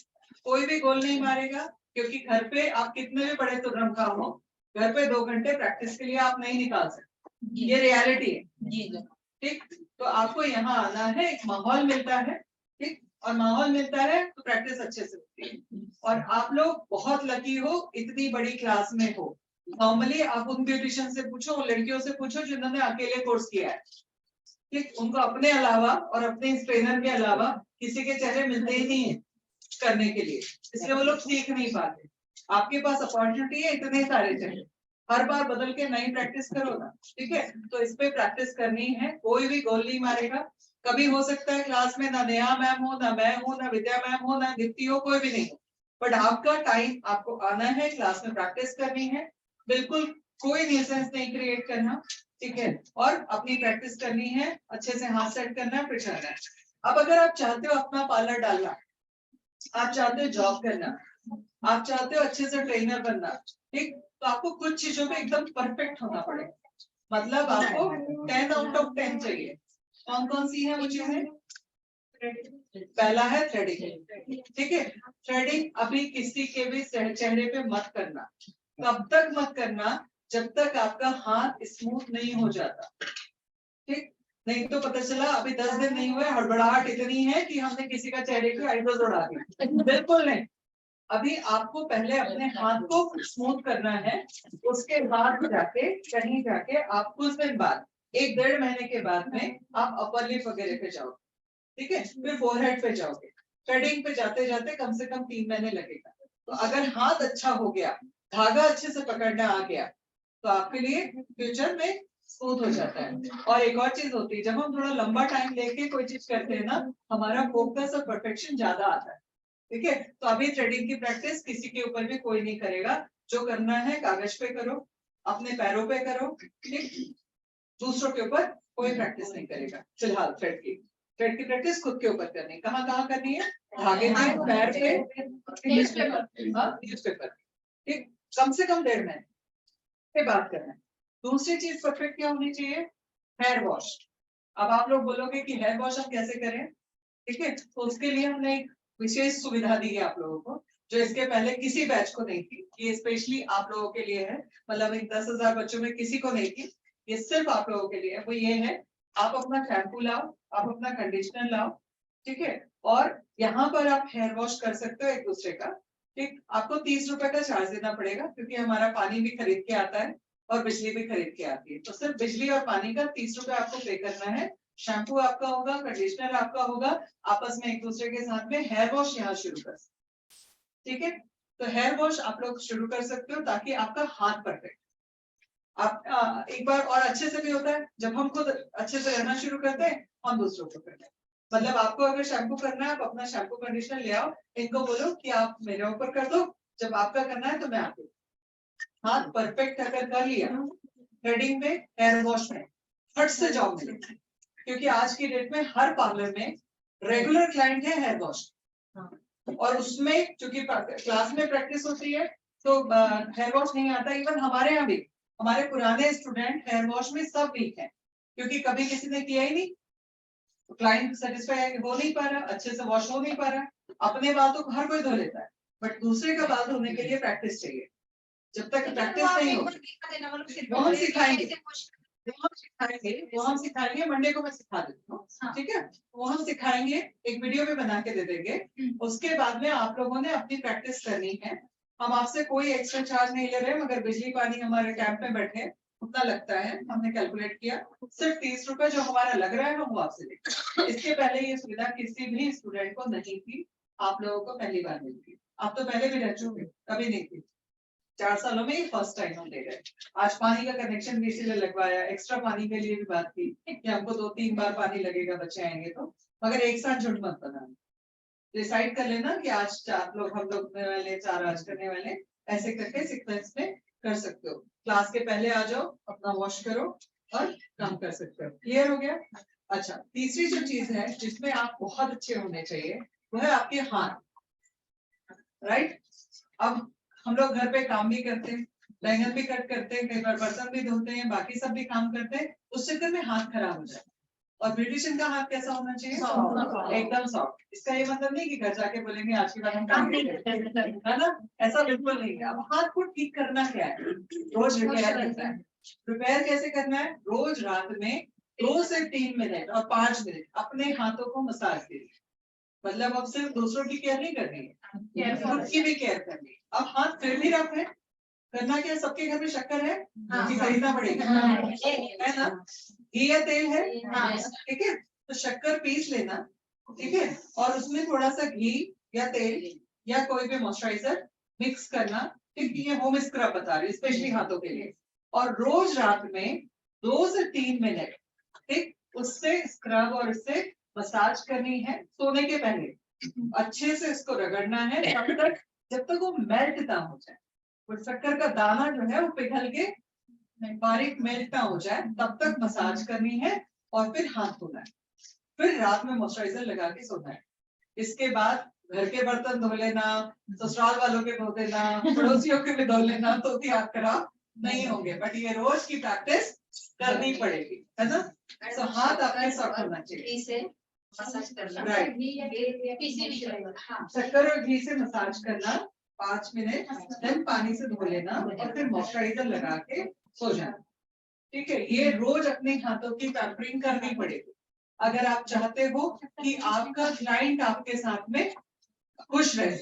कोई भी गोल नहीं मारेगा, क्योंकि घर पे आप कितने भी बड़े तुर्रम खा हो, घर पे 2 घंटे प्रैक्टिस के लिए आप नहीं निकाल सकते, ये रियलिटी है। ठीक, तो आपको यहाँ आना है, एक माहौल मिलता है, ठीक, और माहौल मिलता है तो प्रैक्टिस अच्छे से होती है। और आप लोग बहुत लकी हो, इतनी बड़ी क्लास में हो। नॉर्मली आप उन ब्यूटिशियन से पूछो, उन लड़कियों से पूछो जिन्होंने अकेले कोर्स किया है, ठीक, उनको अपने अलावा और अपने ट्रेनर के अलावा किसी के चेहरे मिलते ही नहीं है करने के लिए, इसलिए वो लोग सीख नहीं पाते। आपके पास अपॉर्चुनिटी है, इतने सारे चेहरे, हर बार बदल के नई प्रैक्टिस करो ना, ठीक है। तो इस पे प्रैक्टिस करनी है, कोई भी गोल नहीं मारेगा। कभी हो सकता है क्लास में ना नेहा मैम हो, ना मैं हूँ, ना विद्या मैम हो, ना दीप्ति हो, कोई भी नहीं हो, बट आपका टाइम, आपको आना है, क्लास में प्रैक्टिस करनी है, बिल्कुल कोई न्यूसेंस नहीं क्रिएट करना, ठीक है, और अपनी प्रैक्टिस करनी है, अच्छे से हाथ सेट करना है, फिर चलना है। अब अगर आप चाहते हो अपना पार्लर डालना, आप चाहते हो जॉब करना, आप चाहते हो अच्छे से ट्रेनर बनना, ठीक, तो आपको कुछ चीजों पे एकदम परफेक्ट होना पड़ेगा। मतलब आपको 10 आउट ऑफ 10 चाहिए। कौन कौन सी है वो चीजें? पहला है थ्रेडिंग, ठीक है। थ्रेडिंग अभी किसी के भी चेहरे पे मत करना, तब तक मत करना जब तक आपका हाथ स्मूथ नहीं हो जाता, ठीक। नहीं तो पता चला अभी 10 दिन नहीं हुए, हड़बड़ाहट इतनी है कि हमने किसी का चेहरे की आईब्रोज उड़ा दी, बिल्कुल नहीं। अभी आपको पहले अपने हाथ को स्मूथ करना है, उसके बाद जाके कहीं जाके आप कुछ दिन बाद, 1-1.5 महीने के बाद में आप अपर लिप वगैरह पे जाओ, ठीक है, फिर फोरहेड पे जाओगे। थ्रेडिंग पे जाते जाते कम से कम 3 महीने लगेगा। तो अगर हाथ अच्छा हो गया, धागा अच्छे से पकड़ना आ गया, तो आपके लिए फ्यूचर में स्मूथ हो जाता है। और एक और चीज होती है, जब हम थोड़ा लंबा टाइम लेके कोई चीज करते हैं ना, हमारा फोकस और परफेक्शन ज्यादा आता है, ठीक है। तो अभी थ्रेडिंग की प्रैक्टिस किसी के ऊपर भी कोई नहीं करेगा, जो करना है कागज पे करो, अपने पैरों पे करो, ठीक, दूसरों के ऊपर कोई प्रैक्टिस नहीं करेगा। फिलहाल थ्रेड की प्रैक्टिस खुद के ऊपर करनी है। कहाँ करनी है? धागे पे, पैर पे, न्यूज़पेपर, ठीक, कम से कम 1.5 महीने पे बात करना है। दूसरी चीज परफेक्ट क्या होनी चाहिए? Hair wash. अब आप लोग बोलोगे कि हेयर वॉश हम कैसे करें, ठीक है, तो उसके लिए हमने एक विशेष सुविधा दी है आप लोगों को, जो इसके पहले किसी बैच को नहीं थी। ये स्पेशली आप लोगों के लिए है, मतलब इन 10,000 बच्चों में किसी को नहीं थी, ये सिर्फ आप लोगों के लिए है। वो ये है, आप अपना शैम्पू लाओ, आप अपना कंडीशनर लाओ, ठीक है, और यहाँ पर आप हेयर वॉश कर सकते हो एक दूसरे का, ठीक। आपको 30 रुपए का चार्ज देना पड़ेगा, क्योंकि हमारा पानी भी खरीद के आता है और बिजली भी खरीद के आती है, तो सिर्फ बिजली और पानी का 30 रुपए आपको पे करना है। शैम्पू आपका होगा, कंडीशनर आपका होगा, आपस में एक दूसरे के साथ में हेयर वॉश यहाँ शुरू कर सकते, ठीक है। तो हेयर वॉश आप लोग शुरू कर सकते हो, ताकि आपका हाथ परफेक्ट। आप एक बार और अच्छे से भी होता है, जब हम खुद अच्छे से रहना शुरू करते हैं, हम दूसरों को करते हैं। मतलब आपको अगर शैम्पू करना है, आप अपना शैम्पू कंडीशनर ले आओ, इनको बोलो कि आप मेरे ऊपर कर दो, जब आपका करना है तो मैं आपको। हाथ परफेक्ट अगर कर लिया, थ्रेडिंग में, हेयर वॉश में फट से जॉब मिलेगी, क्योंकि आज की डेट में हर पार्लर में रेगुलर क्लाइंट है हेयर वॉश, और उसमें क्योंकि क्लास में प्रैक्टिस होती है तो हेयर वॉश नहीं आता। इवन हमारे यहाँ भी हमारे पुराने स्टूडेंट हेयर वॉश में सब वीक हैं, क्योंकि कभी किसी ने किया ही नहीं, क्लाइंट सेटिस्फाई हो नहीं पा रहा, अच्छे से वॉश हो नहीं पा रहा। अपने बाल तो हर कोई धो लेता है, बट दूसरे का बाल धोने के लिए प्रैक्टिस चाहिए। जब तक प्रैक्टिस नहीं हो, वो हम सिखाएंगे, वो हम सिखाएंगे। मंडे को मैं सिखा देती हूँ, ठीक है, वो हम सिखाएंगे, एक वीडियो भी बना के दे देंगे। उसके बाद में आप लोगों ने अपनी प्रैक्टिस करनी है। हम आपसे कोई एक्स्ट्रा चार्ज नहीं ले रहे, मगर बिजली पानी हमारे कैंप में बैठे उतना लगता है, हमने कैलकुलेट किया, सिर्फ 30 रुपए जो हमारा लग रहा है हम वो आपसे लेंगे। इसके पहले ये सुविधा किसी भी स्टूडेंट को नहीं थी, आप लोगों को पहली बार मिलती है। आप तो पहले भी रह चुके, कभी नहीं थी, 4 सालों में ये फर्स्ट टाइम हम दे रहे। आज पानी का कनेक्शन भी इसीलिए लगवाया, एक्स्ट्रा पानी के लिए भी बात की कि हमको 2-3 बार पानी लगेगा बच्चे आएंगे तो, मगर एक साथ झुंड मत बनाना। डिसाइड कर लेना कि आज 4 लोग हम लोग करने वाले, 4 आज करने वाले, ऐसे करके सीक्वेंस में कर सकते हो। क्लास के पहले आ जाओ, अपना वॉश करो और काम कर सकते हो। क्लियर हो गया? अच्छा, तीसरी जो चीज है जिसमें आप बहुत अच्छे होने चाहिए वो है आपके हाथ, राइट। अब हम लोग घर पे काम भी करते हैं, बैंगन भी कट करते हैं, कई बार बर्तन भी धोते हैं, बाकी सब भी काम करते हैं, उस चक्कर में हाथ खराब हो जाए। और ब्यूटिशियन का हाथ कैसा होना चाहिए? एकदम सॉफ्ट। इसका ये मतलब नहीं कि घर जाके बोलेंगे आज के बाद हम काम नहीं करते, है ना, ऐसा बिल्कुल नहीं है। अब हाथ को ठीक करना क्या है? रोज रिपेयर करना है। रिपेयर कैसे करना है? रोज रात में 2 से 3 मिनट और 5 मिनट अपने हाथों को मसाज कीजिए। मतलब अब सिर्फ दूसरों की केयर नहीं करनी है, खुद की भी केयर करनी है। अब हाथ फिर भी रफ है, करना क्या? सबके घर में शक्कर है कि खरीदना पड़ेगा, है ना? घी या तेल है, ठीक है, तो शक्कर पीस लेना, ठीक है, और उसमें थोड़ा सा घी या तेल या कोई भी मॉइस्चराइजर मिक्स करना, ठीक है। ये होम स्क्रब बता रही है स्पेशली हाथों के लिए। और रोज रात में 2 से 3 मिनट, ठीक, उससे स्क्रब और इससे मसाज करनी है सोने के पहले। अच्छे से इसको रगड़ना है तब तक जब तक वो मेल्ट ना हो जाए, वो शक्कर का दाना जो है वो पिघल के बारीक मेल्ट ना हो जाए, तब तक मसाज करनी है और फिर हाथ धोना है। फिर रात में मॉइस्चराइजर लगा के सोना है। इसके बाद घर के बर्तन धो लेना, ससुराल वालों के धो देना, पड़ोसियों के भी धो लेना, तो भी हाथ खराब नहीं होंगे। बट ये रोज की प्रैक्टिस करनी पड़ेगी, है ना। तो हाथ आपके सॉफ्ट होना चाहिए। मसाज करना, राइट, किसी भी जगह, हाँ। शक्कर और घी से मसाज करना 5 मिनट, देन पानी से धो लेना और फिर मॉइस्चराइजर लगा के सो जाना, ठीक है। ये रोज अपने हाथों की पैम्परिंग करनी पड़ेगी अगर आप चाहते हो कि आपका क्लाइंट आपके साथ में खुश रहे।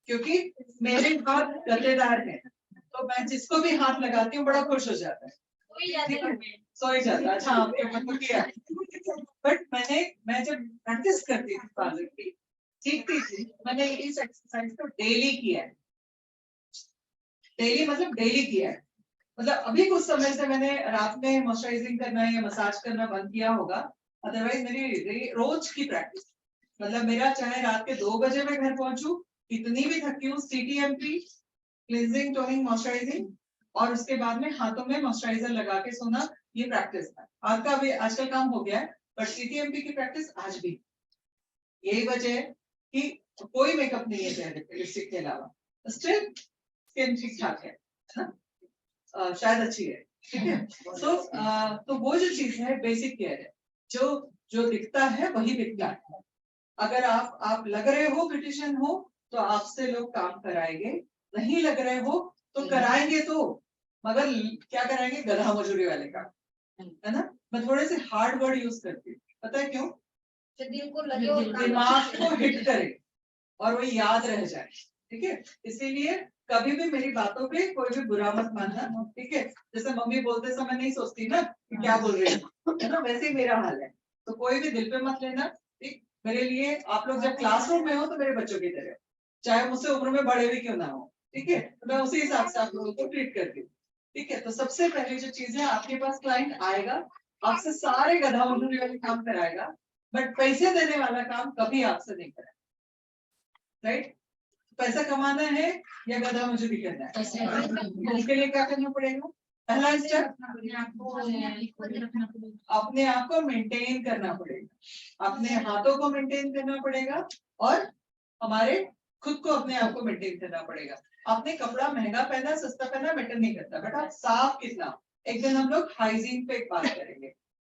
क्योंकि मेरे हाथ गद्देदार हैं, तो मैं जिसको भी हाथ लगाती हूँ बड़ा खुश हो जाता है, सो ही जाता है। अच्छा, आपके मतलब किया। बट मैं जब प्रैक्टिस करती थी पार्लर की, सीखती थी, मैंने इस एक्सरसाइज को डेली किया है। डेली मतलब डेली किया है, मतलब अभी कुछ समय से मैंने रात में मॉइस्चराइजिंग करना या मसाज करना बंद किया होगा, अदरवाइज मेरी रोज की प्रैक्टिस। मतलब मेरा चाहे रात के 2 बजे मैं घर पहुंचू, कितनी भी थकी हूँ, CTMP, क्लींजिंग, टोनिंग, मॉइस्चराइजिंग, और उसके बाद में हाथों में मॉइस्चराइजर लगा के सोना, ये प्रैक्टिस है। आपका भी आजकल काम हो गया है, बट CTMP की प्रैक्टिस आज भी। यही वजह है कि कोई मेकअप नहीं है चेहरे पे लिपस्टिक के अलावा, स्टिल स्किन ठीक ठाक है ना, शायद अच्छी है, ठीक है। तो वो जो चीज है बेसिक केयर है, जो जो दिखता है वही दिखता है। अगर आप लग रहे हो ब्यूटिशियन हो तो आपसे लोग काम कराएंगे, नहीं लग रहे हो तो कराएंगे, तो मगर क्या कराएंगे? गधा मजूरी वाले काम, है ना। मैं थोड़े से हार्ड वर्ड यूज करती हूँ, पता है क्यों? दिल को लगे और दिमाग को हिट करे और वो याद रह जाए, ठीक है। इसीलिए कभी भी मेरी बातों पे कोई भी बुरा मत मानना, ठीक है। जैसे मम्मी बोलते समय नहीं सोचती ना कि क्या बोल रही है ना, वैसे ही मेरा हाल है। तो कोई भी दिल पे मत लेना, ठीक। मेरे लिए आप लोग जब क्लासरूम में हो तो मेरे बच्चों की तरह, चाहे मुझसे उम्र में बड़े भी क्यों ना हो, ठीक है। तो मैं उसी हिसाब से आप लोगों को ट्रीट करती हूँ, ठीक है। तो सबसे पहली जो चीज है, आपके पास क्लाइंट आएगा, आपसे सारे गधा मजदूरी वाले काम कराएगा, बट पैसे देने वाला काम कभी आपसे नहीं कराएगा, राइट। पैसा कमाना है या गधा मजदूरी करना है? उसके लिए क्या करना पड़ेगा? पहला स्टेप, अपने आप को मेंटेन करना पड़ेगा, अपने हाथों को मेंटेन करना पड़ेगा और हमारे खुद को अपने आप को मेंटेन करना पड़ेगा। आपने कपड़ा महंगा पहना सस्ता पहना मैटर नहीं करता, बट आप साफ कितना। एक दिन हम लोग हाइजीन पे एक बात करेंगे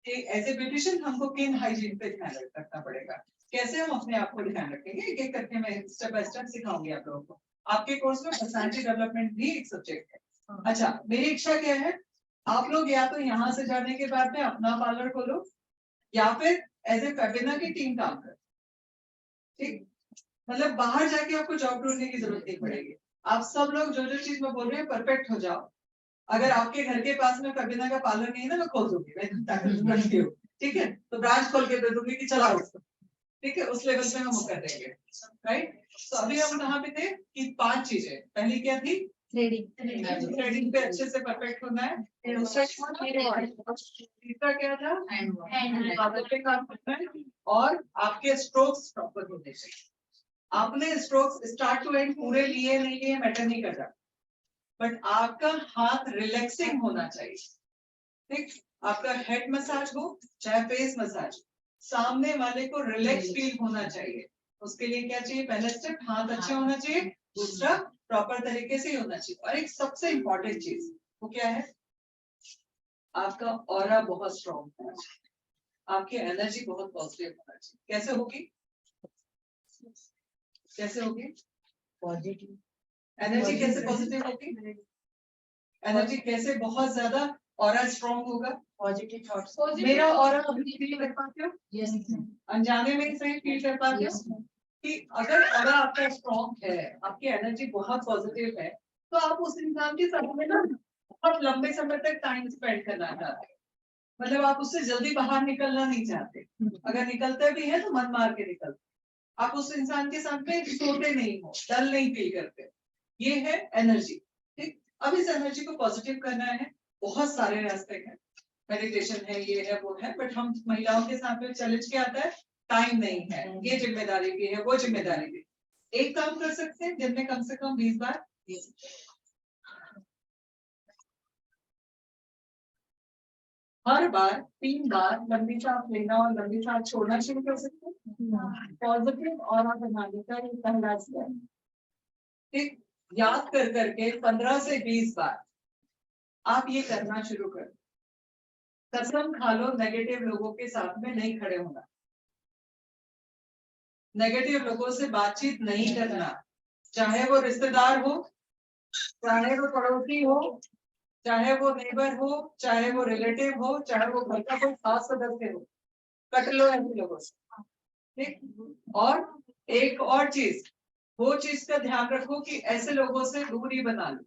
कि एज ए ब्यूटिशियन हमको किन हाइजीन पे ध्यान रखना पड़ेगा, कैसे हम अपने आप को ध्यान रखेंगे, एक एक करके मैं स्टेप बाय स्टेप सिखाऊंगी आप लोगों को। आपके कोर्स में पर्सनालिटी डेवलपमेंट भी एक सब्जेक्ट है। अच्छा, मेरी इच्छा क्या है, आप लोग या तो यहाँ से जाने के बाद में अपना पार्लर खोलो या फिर एज ए फेबिना की टीम काम करो, ठीक। मतलब बाहर जाके आपको जॉब ढूंढने की जरूरत नहीं पड़ेगी। आप सब लोग जो जो चीज मैं बोल रही हूँ परफेक्ट हो जाओ। अगर आपके घर के पास में फेबिना का पार्लर नहीं है ना, मैं खोल दूंगी, मैं ताकत करती हूँ, ठीक है। तो ब्रांच खोल के दे दूंगी कि चलाओ उसको, ठीक है। उस लेवल पे हम कर देंगे, राइट। तो अभी हम कहाँ पे थे कि 5 चीजें, पहली क्या थी? थ्रेडिंग पे अच्छे से परफेक्ट होना है। दूसरा तीसरा क्या था? हाथों पे काम करना है और आपके स्ट्रोक्स प्रॉपर होने चाहिए। आपने स्ट्रोक्स स्टार्ट टू एंड पूरे लिए नहीं लिए मैटर नहीं करता, बट आपका हाथ रिलैक्सिंग होना चाहिए, ठीक। आपका हेड मसाज हो चाहे फेस मसाज, सामने वाले को रिलैक्स फील होना चाहिए। उसके लिए क्या चाहिए? पहला स्टेप हाथ अच्छा होना चाहिए, दूसरा प्रॉपर तरीके से होना चाहिए, और एक सबसे इंपॉर्टेंट चीज वो क्या है? आपका ऑरा बहुत स्ट्रॉन्ग होना चाहिए, आपकी एनर्जी बहुत पॉजिटिव होना चाहिए। कैसे होगी? कैसे होगी पॉजिटिव एनर्जी? कैसे पॉजिटिव होगी एनर्जी? कैसे बहुत ज्यादा ऑरा स्ट्रॉन्ग होगा? Positive thoughts. मेरा ऑरा अभी फील कर पाते हो? यस। अनजाने में ही सही फील कर पाते हो कि अगर ऑरा आपका स्ट्रॉन्ग है, आपकी एनर्जी बहुत पॉजिटिव है, तो आप उस इंसान के साथ में ना बहुत लंबे समय तक टाइम स्पेंड करना चाहते हैं। मतलब आप उससे जल्दी बाहर निकलना नहीं चाहते, अगर निकलते भी है तो मन मार के निकलते। आप उस इंसान के साथ में सोते नहीं हो, डल नहीं फील करते। ये है एनर्जी। ठीक, अब इस एनर्जी को पॉजिटिव करना है, बहुत सारे रास्ते हैं, मेडिटेशन है, ये है वो है, बट हम महिलाओं के साथ में चैलेंज क्या आता है? टाइम नहीं है, ये जिम्मेदारी भी है, वो जिम्मेदारी भी। एक काम कर सकते हैं, दिन में कम से कम 20 बार हर बार 3 बार लंबी सांस लेना और लंबी सांस छोड़ना शुरू कर सकते हैं। पॉजिटिव और बनाने का ये पहला स्टेप। ठीक, याद कर करके 15 से 20 बार आप ये करना शुरू कर। कसम खा लो, नेगेटिव लोगों के साथ में नहीं खड़े होना, नेगेटिव लोगों से बातचीत नहीं करना, चाहे वो रिश्तेदार हो, चाहे वो पड़ोसी हो, चाहे वो नेबर हो, चाहे वो रिलेटिव हो, चाहे वो घर का कोई खास सदस्य हो, कट लो ऐसे लोगों से। ठीक, और एक और चीज, वो चीज का ध्यान रखो कि ऐसे लोगों से दूरी बना लो।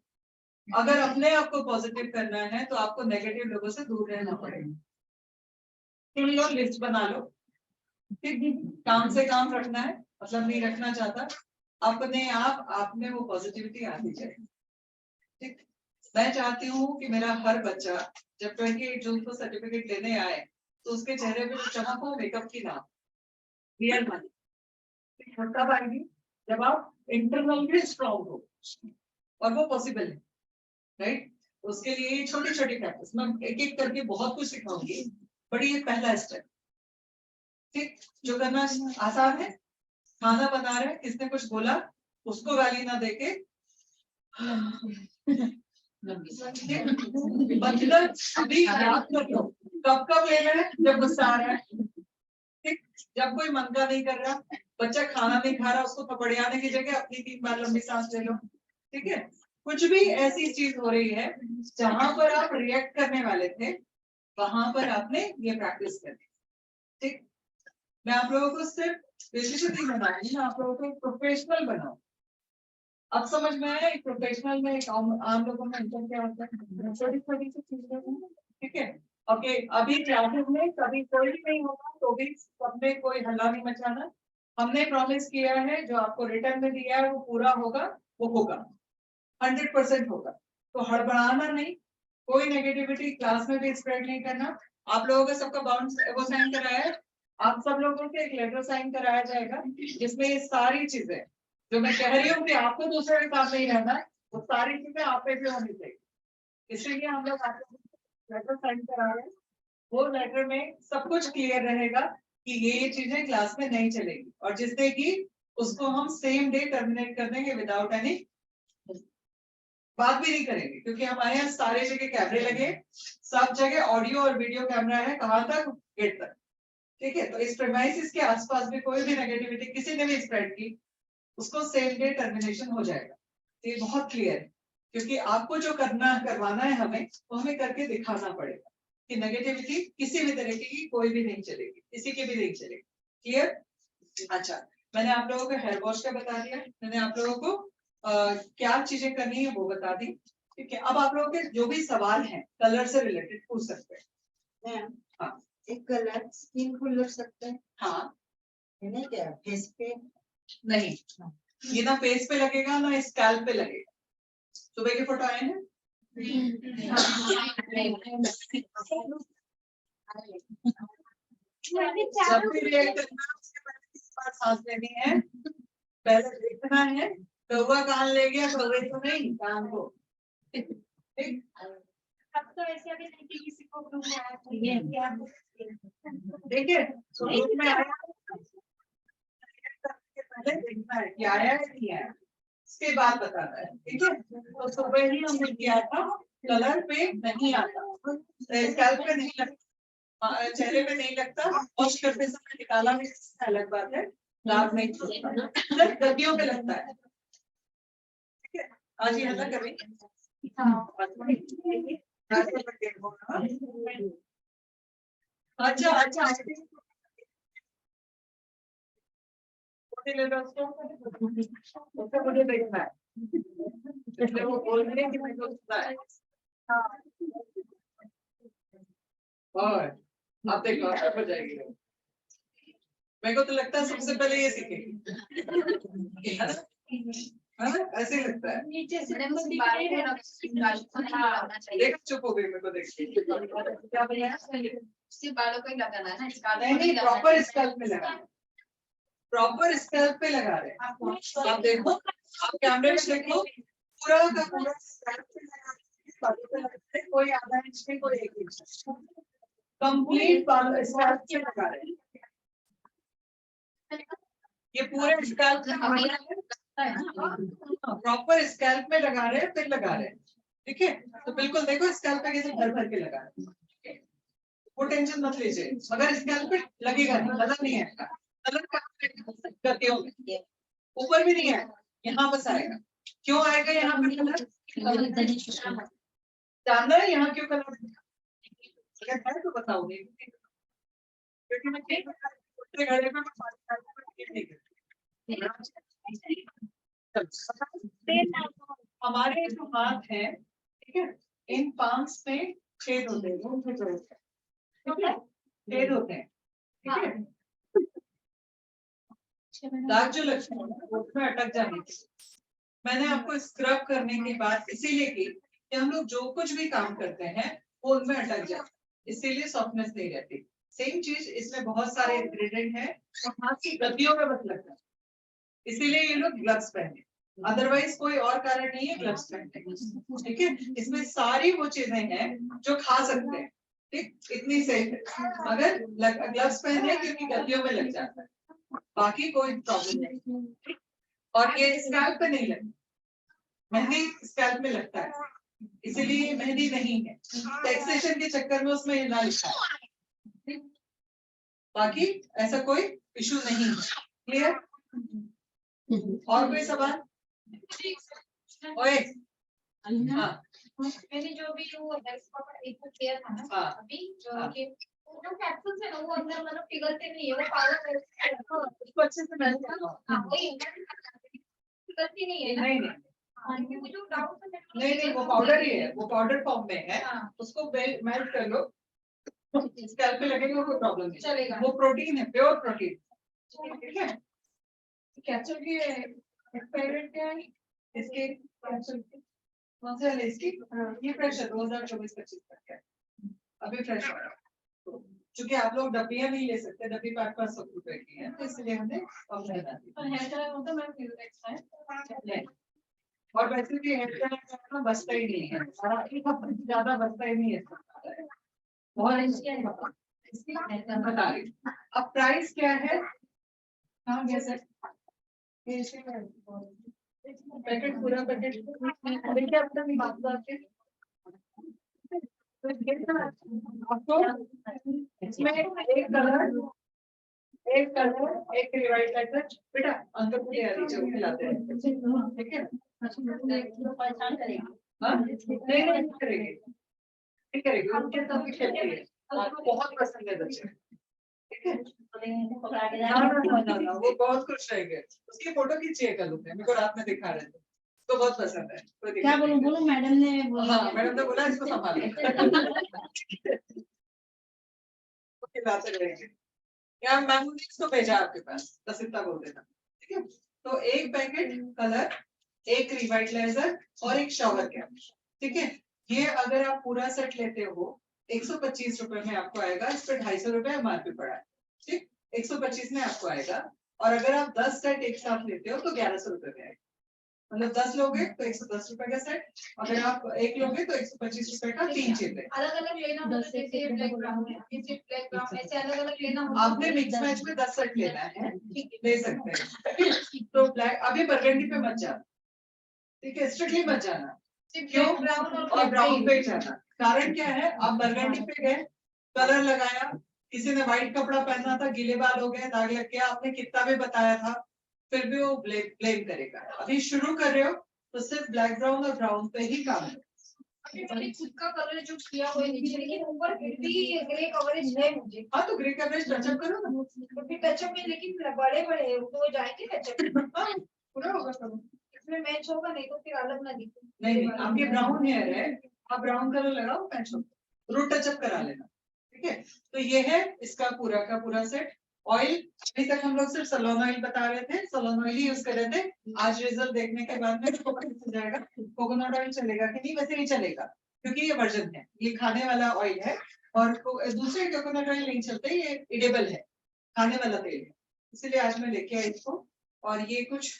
अगर अपने आप को पॉजिटिव करना है तो आपको नेगेटिव लोगों से दूर रहना पड़ेगा। चुन लो, लिस्ट बना लो। ठीक, काम से काम रखना है, मतलब नहीं रखना चाहता, अपने आप में वो पॉजिटिविटी आती जाए। ठीक, मैं चाहती हूँ कि मेरा हर बच्चा जब 28 जून को सर्टिफिकेट लेने आए तो उसके चेहरे पे चमक हो, मेकअप की ना, रियल मनी। कब आएगी? जब आप इंटरनल स्ट्रॉन्ग हो, और वो पॉसिबल है, राइट? उसके लिए छोटी छोटी प्रैक्टिस मैं एक एक करके बहुत कुछ सिखाऊंगी, बट ये पहला स्टेप। ठीक, जो करना आसान है, खाना बना रहे, किसने कुछ बोला, उसको गाली ना देके मतलब अभी याद कर लो कब कब लेना है, जब गुस्सा आ रहा है। ठीक, जब कोई मन का नहीं कर रहा, बच्चा खाना नहीं खा रहा, उसको थपड़ियाने की जगह अपनी 3 बार लंबी सांस ले लो। ठीक है, कुछ भी ऐसी चीज हो रही है जहां पर आप रिएक्ट करने वाले थे, वहां पर आपने ये प्रैक्टिस करनी। ठीक, मैं आप लोगों को सिर्फ बेसिकली बनाऊंगी, मैं आप लोगों को प्रोफेशनल बनाऊं। अब समझ में आया एक प्रोफेशनल में एक आम लोगों में अंतर क्या होता है? छोटी छोटी सी चीजें। ठीक है, ओके, अभी क्लासेस में कभी कोई भी नहीं होगा तो भी सब में कोई हल्ला नहीं मचाना। हमने प्रॉमिस किया है, जो आपको रिटर्न में दिया है वो पूरा होगा, वो होगा, 100% होगा। तो हड़बड़ाना नहीं, कोई नेगेटिविटी क्लास में भी स्प्रेड नहीं करना। आप लोगों का सबका बाउंस वो साइन कराया है, आप सब लोगों से एक लेटर साइन कराया जाएगा जिसमें ये सारी चीजें जो मैं कह रही हूँ कि आपको दूसरे के साथ नहीं रहना, वो सारी चीजें आप पे भी होनी चाहिए। इसीलिए हम लोग आपको लेटर साइन करा रहे हैं। वो लेटर में सब कुछ क्लियर रहेगा कि ये चीजें क्लास में नहीं चलेगी, और जिससे कि उसको हम सेम डे टर्मिनेट कर देंगे विदाउट एनी बात भी नहीं करेंगे, क्योंकि हमारे यहाँ सारे जगह कैमरे लगे, सब जगह ऑडियो और वीडियो कैमरा है, कहाँ तक? गेट तक। ठीक है, तो इस प्रेमाइसिस के आसपास भी कोई भी नेगेटिविटी किसी ने भी स्प्रेड की, उसको सेम डे टर्मिनेशन हो जाएगा। तो ये बहुत क्लियर है, क्योंकि आपको जो करवाना है हमें, तो हमें करके दिखाना पड़ेगा कि नेगेटिविटी किसी भी तरीके की कोई भी नहीं चलेगी, किसी की भी नहीं चलेगी। क्लियर? अच्छा, मैंने आप लोगों को हेयर वॉश का बता दिया, मैंने आप लोगों को क्या चीजें करनी है वो बता दी। ठीक है, अब आप लोगों के जो भी सवाल हैं कलर से रिलेटेड पूछ सकते हैं। हाँ, एक कलर स्किन को लग सकता है। हाँ, नहीं क्या फेस पे? नहीं, ये ना फेस पे लगेगा ना स्कैल्प पे लगेगा। सुबह के फोटो आए हैं? जब भी रिएक्ट करना उसके पहले 3 बार सांस लेनी है, पहले देखना है कौवा कान ले गया, कौवे तो नहीं कान को। ठीक, अब तो ऐसे अभी नहीं कि किसी को ग्रुप में आया देखिए ग्रुप में आया पहले देखना है कि आया है नहीं आया, उसके बाद बताना है। ठीक है, तो सुबह ही हमने किया था, कलर पे नहीं आता, स्कैल्प पे नहीं लगता, चेहरे पे नहीं लगता, वॉश करते समय निकाला भी अलग बात है, दाग नहीं छोड़ता, गद्दियों पे लगता है। ठीक है, आज ये हल्ला करेंगे। अच्छा अच्छा ले लो उसको, मुझे देखना है, इसलिए वो बोल रहे हैं कि मेरे को सुनना है। और आप देखो आप हो जाएगी। मेरे को तो लगता है सबसे पहले ये सीखेंगे, ऐसे ही लगता है। नीचे से देख चुप हो गई मेरे को देख के। सिर्फ बालों को ही लगाना है ना, नहीं प्रॉपर स्कैल्प में लगा, प्रॉपर स्कैल्प पे लगा रहे हैं। आप देखो, आप कैमरे में देखो, पूरा का पूरा स्कैल्प पे लगा रहे हैं, कोई आधा इंच नहीं, कोई 1 इंच, कंप्लीट बाल स्कैल्प पे लगा रहे हैं। ये पूरे स्कैल्प प्रॉपर स्कैल्प में लगा रहे हैं, फिर लगा रहे हैं। ठीक है, तो बिल्कुल देखो स्कैल्प पे कैसे भर भर के लगा रहे हैं, वो टेंशन मत लीजिए, मगर स्कैल्प पे लगेगा नहीं, कलर नहीं आएगा, कलर गतियों में ऊपर भी नहीं आएगा, यहाँ बस आएगा। क्यों आएगा यहाँ पे कलर? जानना है यहाँ क्यों कलर अगर है तो बताओगे, क्योंकि मैं घड़े में हमारे जो हाथ है, ठीक है, इन पांच में छेद होते हैं, छेद होते हैं। ठीक है, दाग जो लगते हैं वो उसमें अटक जाने की, मैंने आपको स्क्रब करने की बात इसीलिए की कि हम लोग जो कुछ भी काम करते हैं वो उनमें अटक जाए, इसीलिए सॉफ्टनेस नहीं रहती। सेम चीज इसमें बहुत सारे इंग्रेडिएंट है, तो हाथ की गद्दियों में बस लगता है, इसीलिए ये लोग ग्लव्स पहने, अदरवाइज कोई और कारण नहीं है ग्लव्स पहनने। ठीक है, इसमें सारी वो चीजें हैं जो खा सकते हैं, ठीक, इतनी सेफ है, मगर ग्लव्स पहने क्योंकि गद्दियों में लग जाता है, बाकी कोई प्रॉब्लम नहीं। और ये स्कैल्प पे नहीं लगता, मेहंदी स्कैल्प में लगता है, इसीलिए मेहंदी नहीं है, टैक्सेशन के चक्कर में उसमें ये ना लिखा है, बाकी ऐसा कोई इशू नहीं है। क्लियर? और कोई सवाल? ओए हाँ मैंने जो भी वो एक किया था ना हाँ अभी जो कि वो कैप्सूल से ना वो अंदर मतलब पिघलते नहीं है, वो पाउडर उसको अच्छे से मैनेज करो। वही पिघलती नहीं है ना। नहीं नहीं क्योंकि जो डाउट था नहीं वो पाउडर ही है, वो पाउडर फॉर्म में है, उसको मेल्ट कर लो, स्कैल्प पे लगेगा कोई प्रॉब्लम नहीं चलेगा, वो प्रोटीन है, प्योर प्रोटीन। ठीक है, कैप्सूल की एक्सपायरी क्या है इसके? कैप्सूल की कौन सा है इसकी? ये फ्रेश है, 2024-25 तक है, अभी फ्रेश है। चूंकि आप लोग डब्बियां नहीं ले सकते, डब्बी 500 रुपए की है, तो इसलिए हमने कम लगा दी। और वैसे भी हेयर कलर बचता ही नहीं है, ज्यादा बचता ही नहीं है, बहुत बता रही। अब प्राइस क्या है? हाँ जैसे पैकेट, पूरा पैकेट देखिए, अब तक बात करके आपको इसमें एक कलर एक रिवाइज बेटा अंकल को ले लीजिए, खिलाते हैं। ठीक है, परेशान करेगी। हाँ नहीं करेगी, नहीं करेगी, उनके साथ भी खेलती है, आपको बहुत पसंद है बच्चे। ठीक है, ना, वो बहुत खुश रहेंगे, उसकी फोटो खींचिए कल उसने, मेरे को रात में दिखा रहे थे, तो बहुत पसंद है। क्या बोलूं मैडम ने बोला। हाँ मैडम ने बोला इसको संभालो, खिलाते रहेंगे। या मैम ने इसको भेजा आपके पास, बस इतना बोल देना। ठीक है, तो एक पैकेट कलर, एक रिवाइटलाइजर और एक शावर कैप। ठीक है, ये अगर आप पूरा सेट लेते हो 125 रुपए में आपको आएगा, इस पर 250 रुपए एमआरपी पड़ा है। ठीक, 125 में आपको आएगा, और अगर आप 10 सेट एक साथ लेते हो तो 1100 रुपए में आएगा। मतलब 10 लोगे तो 110 रुपए का सेट, अगर आप एक लोगे तो 125 रुपए का 3 चीजें। अलग अलग लेना होगा तो जैसे ये ब्लैक ब्राउन है, ये ब्लैक ब्राउन, ऐसे अलग अलग लेना होगा। आपने मिक्स मैच में 10 सेट लेना है, ले सकते हैं। तो ब्लैक अभी बरगंडी पे मत जाना, ठीक है, स्ट्रिक्टली मत जाना। क्यों? ब्राउन और ब्राउन पे जाना, कारण क्या है, आप बरगंडी पे गए, कलर लगाया, किसी ने व्हाइट कपड़ा पहना था, गीले बाल हो गए, दाग लग गया, आपने कितना भी बताया था, फिर भी वो ब्लेम करेगा। अभी शुरू कर रहे हो तो सिर्फ ब्लैक ब्राउन और ब्राउन पे ही काम है। अभी मैंने खुद का कलर जो किया हुआ है नीचे, लेकिन ऊपर फिर भी ग्रे कवरेज है मुझे। हाँ तो ग्रे कवरेज टचअप करो ना, तो फिर टचअप में लेकिन बड़े बड़े हैं, तो वो जाएंगे टचअप। हाँ, पूरा होगा सब। इसमें मैच होगा, नहीं तो फिर अलग ना दिखे। नहीं आपके ब्राउन हेयर है, आप ब्राउन कलर लगाओ, मैच हो, रूट टचअप करा लेना, ठीक है। तो ये है इसका पूरा का पूरा सेट। ऑयल अभी तक हम लोग सिर्फ सलोन ऑयल बता रहे थे, सलोन ऑयल ही यूज कर रहे थे। आज रिजल्ट देखने के बाद में हो जाएगा कोकोनट ऑयल चलेगा कि नहीं, वैसे नहीं चलेगा क्योंकि ये वर्जन है, ये खाने वाला ऑयल है, और दूसरे कोकोनट ऑयल नहीं चलते, ये इडेबल है, खाने वाला तेल है, इसीलिए आज मैं लेके आई इसको। और ये कुछ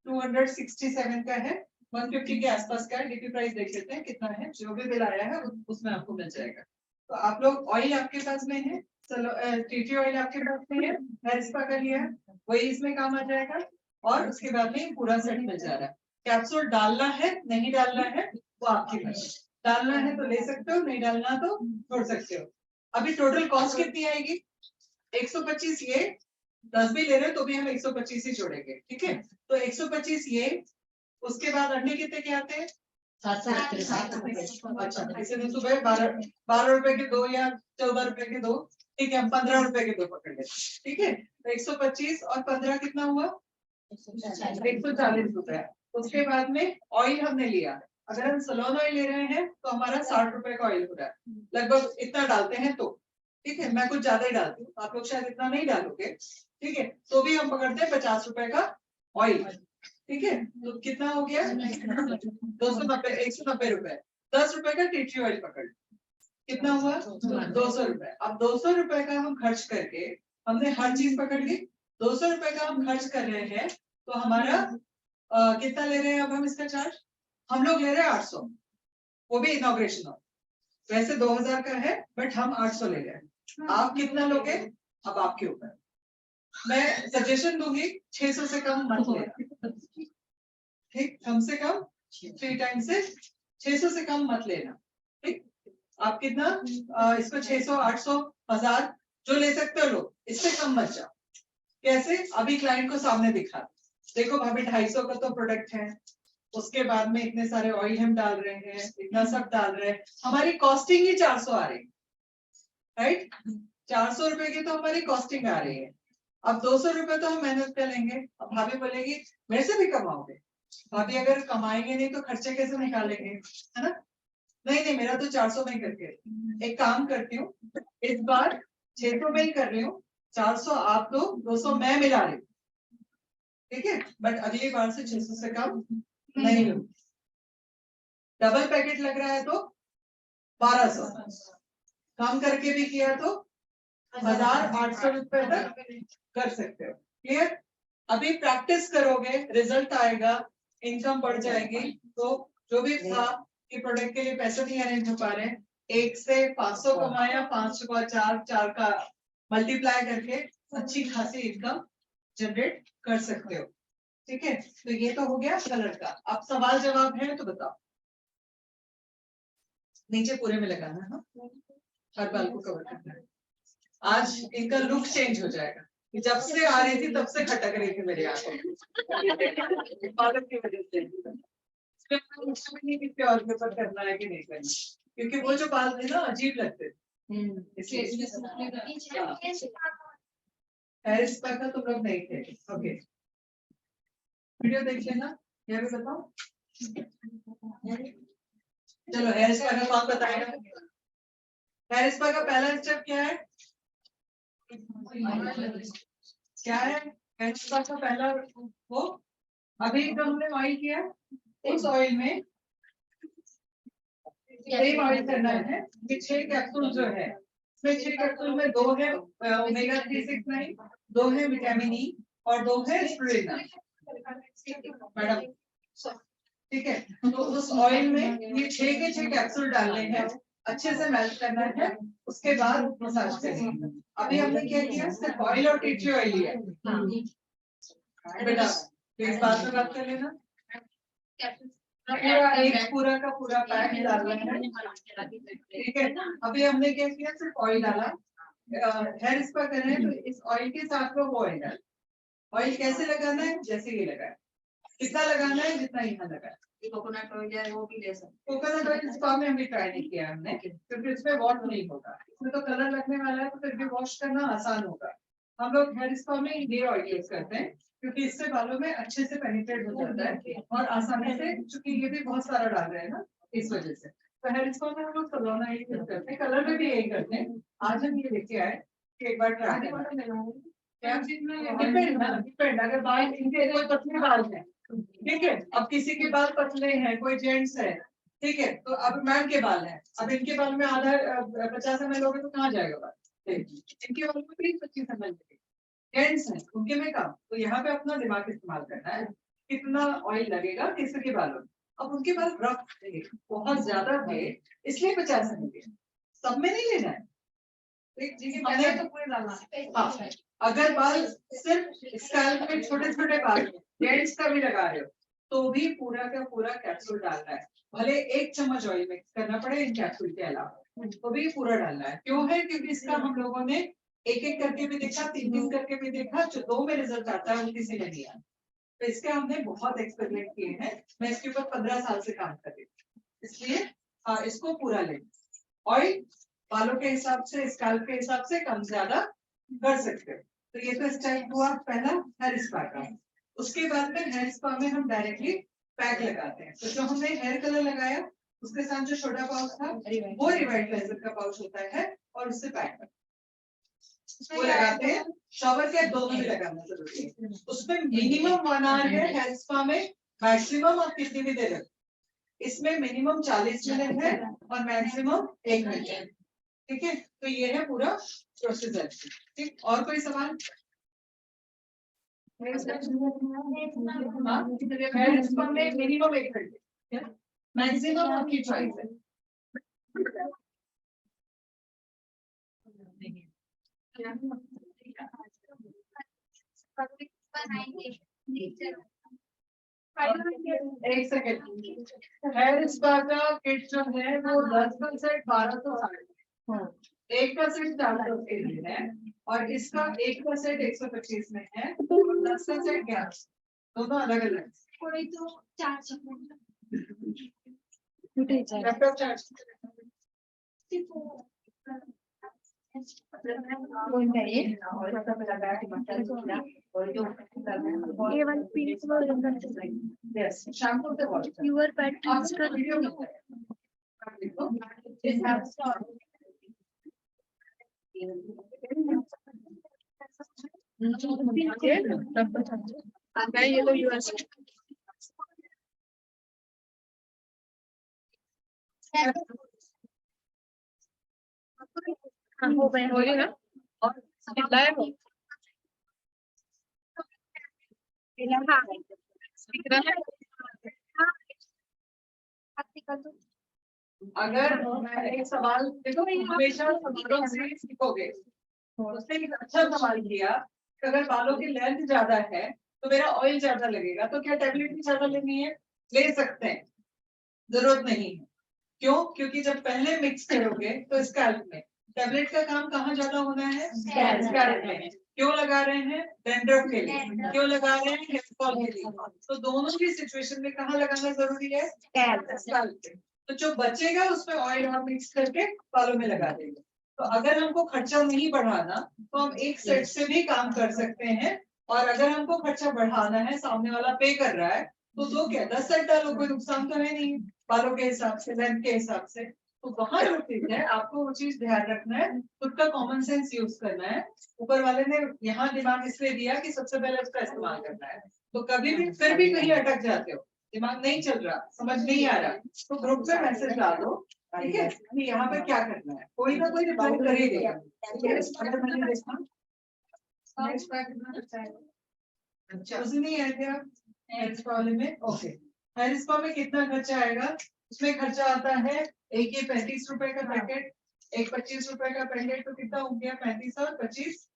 267 का है, 150 के आसपास का है। डीपी प्राइस देख लेते हैं कितना है, जो भी बिल आया है उसमें आपको मिल जाएगा। तो आप लोग ऑयल आपके पास में है, चलो टीटी ऑयल आपके पास में है, हेयर स्पा का लिया है, वही इसमें काम आ जाएगा। और उसके बाद में पूरा सेट मिल जा रहा है। कैप्सूल डालना है नहीं डालना है वो आपकी मर्जी, डालना है तो ले सकते हो, नहीं डालना तो छोड़ सकते हो। अभी टोटल कॉस्ट कितनी आएगी, 125 ये, 10 भी ले रहे हो तो भी हम 125 ही जोड़ेंगे, ठीक है। तो 125 ये, उसके बाद अंडे कितने के आते हैं, 7 अच्छा, किसी ने सुबह 12 रुपए के 2 या 14 रुपए के 2, ठीक है, हम 15 रुपए के 2 पकड़ लेते, ठीक है। तो 125 और 15 कितना हुआ, 140 रुपए। उसके बाद में ऑयल हमने लिया, अगर हम सलोन ऑयल ले रहे हैं तो हमारा 60 रुपए का ऑयल हो रहा है, लगभग इतना डालते हैं तो, ठीक है। मैं कुछ ज्यादा ही डालती हूँ, आप लोग शायद इतना नहीं डालोगे, ठीक है। तो भी हम पकड़ते हैं 50 रुपए का ऑयल, ठीक है। तो कितना हो गया, 290, 190 रुपए। 10 रुपए का टी ऑयल पकड़, कितना हुआ 200 रुपए। अब 200 रुपए का हम खर्च करके, हमने हर चीज पकड़ ली, 200 रुपए का हम खर्च कर रहे हैं, तो हमारा कितना ले रहे हैं अब हम इसका चार्ज, हम लोग ले रहे हैं 800, वो भी इनॉग्रेशन ऑफ, वैसे 2000 का है बट हम 800 ले रहे हैं। आप कितना लोगे अब आपके ऊपर, मैं सजेशन दूंगी 600 से कम मत लेना, ठीक, कम से कम 3 टाइम से 600 से कम मत लेना, ठीक। आप कितना इसको 600, 800, 1000 जो ले सकते हो लो, इससे कम मत जाओ। कैसे, अभी क्लाइंट को सामने दिखा, देखो भाभी 250 का तो प्रोडक्ट है, उसके बाद में इतने सारे ऑयल हम डाल रहे हैं, इतना सब डाल रहे हैं, हमारी कॉस्टिंग ही 400 आ रही है, राइट। 400 रुपए की तो हमारी कॉस्टिंग आ रही है। अब 200 रुपए तो हम मेहनत कर लेंगे, अब भाभी बोलेगी मेरे से भी कमाओगे, भाभी अगर कमाएंगे नहीं तो खर्चे कैसे निकालेंगे, है ना। नहीं नहीं, मेरा तो 400 में ही करके, एक काम करती हूँ, इस बार 600 में ही कर रही हूँ, 400 आप दो, 200 मैं मिला रही हूँ, ठीक है। बट अगली बार से 600 से कम नहीं लूंगी। डबल पैकेट लग रहा है तो 1200, कम करके भी किया तो 1800 रुपए तक कर सकते हो, क्लियर। अभी प्रैक्टिस करोगे, रिजल्ट आएगा, इनकम बढ़ जाएगी, तो जो भी था कि प्रोडक्ट के लिए पैसे नहीं अरेंज हो पा रहे, 1 से 500 कमाया, 5 का 4 का मल्टीप्लाई करके अच्छी खासी इनकम जनरेट कर सकते हो, ठीक है। तो ये तो हो गया कलर का। अब सवाल जवाब है तो बताओ, नीचे पूरे में लगाना है, हर बाल को कवर करना है। आज इनका लुक चेंज हो जाएगा, जब से आ रही थी तब से खटक रही थी मेरी आंखें बालों की वजह से। नहीं किसी और के ऊपर करना है कि नहीं करना, क्योंकि वो जो बाल थे ना अजीब लगते थे, हेयर स्पा का तुम लोग नहीं थे, ओके। वीडियो देख लेना, यह भी बताओ। चलो हेयर स्पा का कौन बताएगा, हेयर स्पा का पहला स्टेप क्या है, क्या है हेयर स्पा का पहला, वो अभी जो हमने ऑयल किया उस ऑयल में सेम ऑयल करना है। ये 6 कैप्सूल जो है, इसमें 6 कैप्सूल में 2 है ओमेगा 369, 2 है विटामिन ई और 2 है स्पिरुलिना। मैडम ठीक है, तो उस ऑयल में ये 6 के 6 कैप्सूल डालने हैं, अच्छे से मेल्ट करना है, उसके बाद मसाज करेंगे। अभी हमने क्या किया, सिर्फ ऑयल और टी ट्री ऑयल लिया है। बेटा इस बात में बात कर लेना, पूरा एक पूरा का पूरा पैक डालना है, ठीक है। अभी हमने क्या किया, सिर्फ ऑयल डाला, हेयर स्पा कर रहे हैं तो इस ऑयल के साथ में वो ऑयल डाल। ऑयल कैसे लगाना है, जैसे ये लगा है, कितना लगाना है, जितना यहाँ लगा है। कोकोनट ऑयल है वो भी ले सकते कोकोनट ऑयल स्पा में हमने ट्राई नहीं किया हमने, क्योंकि इसमें वॉश नहीं होगा, इसमें तो कलर लगने वाला है, तो फिर भी वॉश करना आसान होगा। हम लोग हेयर स्पा में ये ऑयल यूज करते हैं, क्योंकि इससे बालों में अच्छे से पेनिट्रेट हो जाता है और आसानी से, क्योंकि ये भी बहुत सारा डाल रहे हैं ना, इस वजह से। तो हेयर स्पा में हम लोग सलोना यूज करते हैं, कलर में भी यही करते हैं। आज हम ये लेके आए कि एक बार ट्राई डिपेंड, अगर बाल इनके कोई पतले बाल है, ठीक है, अब किसी के बाल पतले हैं, कोई जेंट्स है, ठीक है, तो अब मैम के बाल हैं, अब इनके बाल में आधा 50 ml लोगे तो कहाँ जाएगा बाल, इनके बाल में 20-25 ml जेंट्स हैं, उनके में कम, तो यहाँ पे अपना दिमाग इस्तेमाल करना है, कितना ऑयल लगेगा किसी के बालों में। अब उनके बाल रफ थे, बहुत ज्यादा थे, इसलिए 50 ml, सब में नहीं लेना है, हमने तो पूरे डालना है। हाँ, अगर बाल सिर्फ स्कैल्प में छोटे छोटे बाल जेंट्स का भी लगा रहे हो, तो भी पूरा का पूरा कैप्सूल डालना है, भले 1 चम्मच ऑयल मिक्स करना पड़े इन कैप्सूल के अलावा, तो भी पूरा डालना है। क्यों है, क्योंकि इसका हम लोगों ने एक करके भी देखा, 3 करके भी देखा, जो 2 में रिजल्ट आता है वो किसी ने नहीं आया, तो इसके हमने बहुत एक्सपेरिमेंट किए हैं। मैं इसके ऊपर 15 साल से काम कर रही हूँ, इसलिए इसको पूरा लें। ऑयल बालों के हिसाब से, स्कैल्प के हिसाब से कम ज्यादा कर सकते हो। तो ये तो स्टेप हुआ पहला हेयर स्पा का। उसके बाद में हेयर स्पा में हम डायरेक्टली पैक लगाते हैं। तो जो हमने हेयर कलर लगाया उसके साथ जो छोटा पाउच था वो रिवाइटलाइजर का पाउच होता है और उससे पैक वो लगाते हैं। शॉवर के दोनों में लगाना जरूरी है। उसमें मिनिमम 1 आवर है हेयर स्पा में, मैक्सिमम आप कितनी भी देर रखें। इसमें मिनिमम 40 मिनट है और मैक्सिमम 1 मिनट है। ठीक है, तो ये है पूरा प्रोसीजर। ठीक, और कोई सवाल? हेयर स्पा में मिनिमम 1 घंटे, मैक्सिमम आपकी चॉइस है। एक सेकेंड, हेयर स्पा का किट जो है वो 10 का सेट 1260, एक का सेट 400 के लिए है और इसका एक का सेट 125 में है और 10 का सेट 1100, दोनों अलग अलग। कोई तो 400 लैपटॉप चार्ज शैम्पू से Your patterns का वीडियो ये तो यूएस हो गए हो ना और कितना है वो कितना है अगर एक सवाल देखो, हमेशा सवालों से सीखोगे। उसने एक अच्छा सवाल किया कि अगर बालों की लेंथ ज्यादा है तो मेरा ऑयल ज्यादा लगेगा, तो क्या टैबलेट भी ज्यादा लेनी है? ले सकते हैं, जरूरत नहीं है। क्यों? क्योंकि जब पहले मिक्स करोगे तो स्कैल्प में टैबलेट का काम कहाँ ज्यादा होना है? स्कैल्प में। क्यों लगा रहे हैं? डैंड्रफ के लिए। क्यों लगा रहे हैं? हेयर फॉल के लिए। तो दोनों की सिचुएशन में कहाँ लगाना जरूरी है? स्कैल्प पे। तो जो बचेगा उसमें ऑयल हम मिक्स करके बालों में लगा देंगे। तो अगर हमको खर्चा नहीं बढ़ाना तो हम एक सेट से भी काम कर सकते हैं, और अगर हमको खर्चा बढ़ाना है, सामने वाला पे कर रहा है, तो क्या 10 सेट डालो, कोई नुकसान तो है नहीं बालों के हिसाब से, लेंथ के हिसाब से। तो वहां जो चीज है आपको वो चीज ध्यान रखना है, खुद का कॉमन सेंस यूज करना है। ऊपर वाले ने यहाँ दिमाग इसलिए दिया कि सबसे पहले उसका इस्तेमाल करना है। तो कभी भी फिर भी कहीं अटक जाते हो, दिमाग नहीं चल रहा, समझ नहीं आ रहा, तो ग्रुप में मैसेज डालो, ठीक है, कि यहाँ पे क्या करना है, कोई ना कोई रिप्लाई कर ही देगा। अच्छा, उसे नहीं आए थे आप हेयर स्पा वाले में? ओके, हेयर स्पा में कितना खर्चा आएगा? उसमें खर्चा आता है एक ये 35 रुपए का पैकेट, एक 25 रुपए का पैकेट, तो कितना हो गया? 35 और 25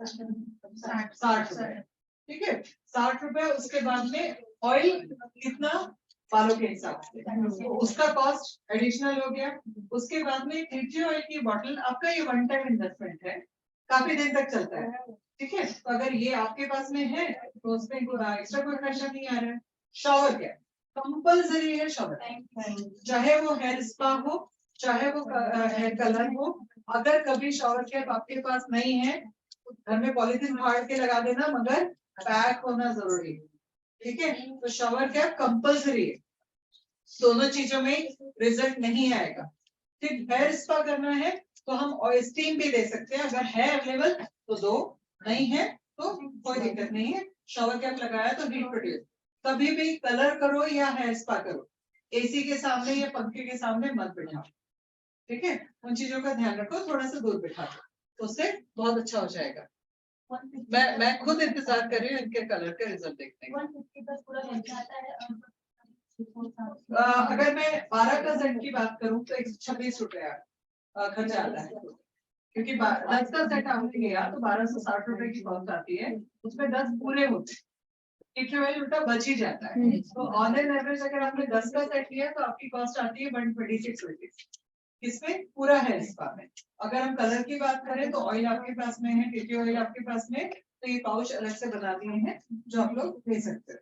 60 रुपए। ठीक है, 60 रुपए। उसके बाद में ऑयल कितना? बालों के हिसाब से, तो उसका कॉस्ट एडिशनल हो गया। उसके बाद में टी ट्री ऑयल की बॉटल, आपका ये वन टाइम इन्वेस्टमेंट है, काफी दिन तक चलता है। ठीक है, तो अगर ये आपके पास में है तो उसमें एक्स्ट्रा कोई खर्चा नहीं आ रहा है। शॉवर क्या कंपल्सरी है? शॉवर, चाहे वो हेयर स्पा हो, चाहे वो हेयर कलर हो। अगर कभी शॉवर कैप आपके पास नहीं है, घर में पॉलिथीन फाड़ के लगा देना, मगर पैक होना जरूरी है। ठीक है, तो शॉवर कैप कंपल्सरी है। दोनों चीजों में रिजल्ट नहीं आएगा। ठीक, हेयर स्पा करना है तो हम स्टीम भी दे सकते हैं, अगर है अवेलेबल तो दो, नहीं है तो कोई दिक्कत नहीं है। शॉवर कैप लगाया तो हीट प्रोड्यूस। कभी भी कलर करो या हेयर स्पा करो, एसी के सामने या पंखे के सामने मत बिठाओ। ठीक है, उन चीजों का ध्यान रखो, थोड़ा सा दूर बिठा दो, तो उससे बहुत अच्छा हो जाएगा। मैं खुद इंतजार कर रही हूँ इनके कलर के रिजल्ट देखने का। अगर मैं 12 का सेट की बात करूं तो 126 रुपया खर्चा आता है, क्योंकि 10 का सेट आपने लिया तो 1260 रुपए की कॉस्ट आती है, उसमें 10 पूरे होते हैं, इक्विवेलेंट उल्टा बच ही जाता है। तो ऑन एन एवरेज अगर आपने 10 का सेट लिया तो आपकी कॉस्ट आती है 126 रुपीज, इसमें पूरा है स्पा में। अगर हम कलर की बात करें तो ऑयल आपके पास में है, टीटी ऑयल आपके पास में, तो ये पाउच अलग से बना दिए हैं जो आप लोग ले सकते हैं।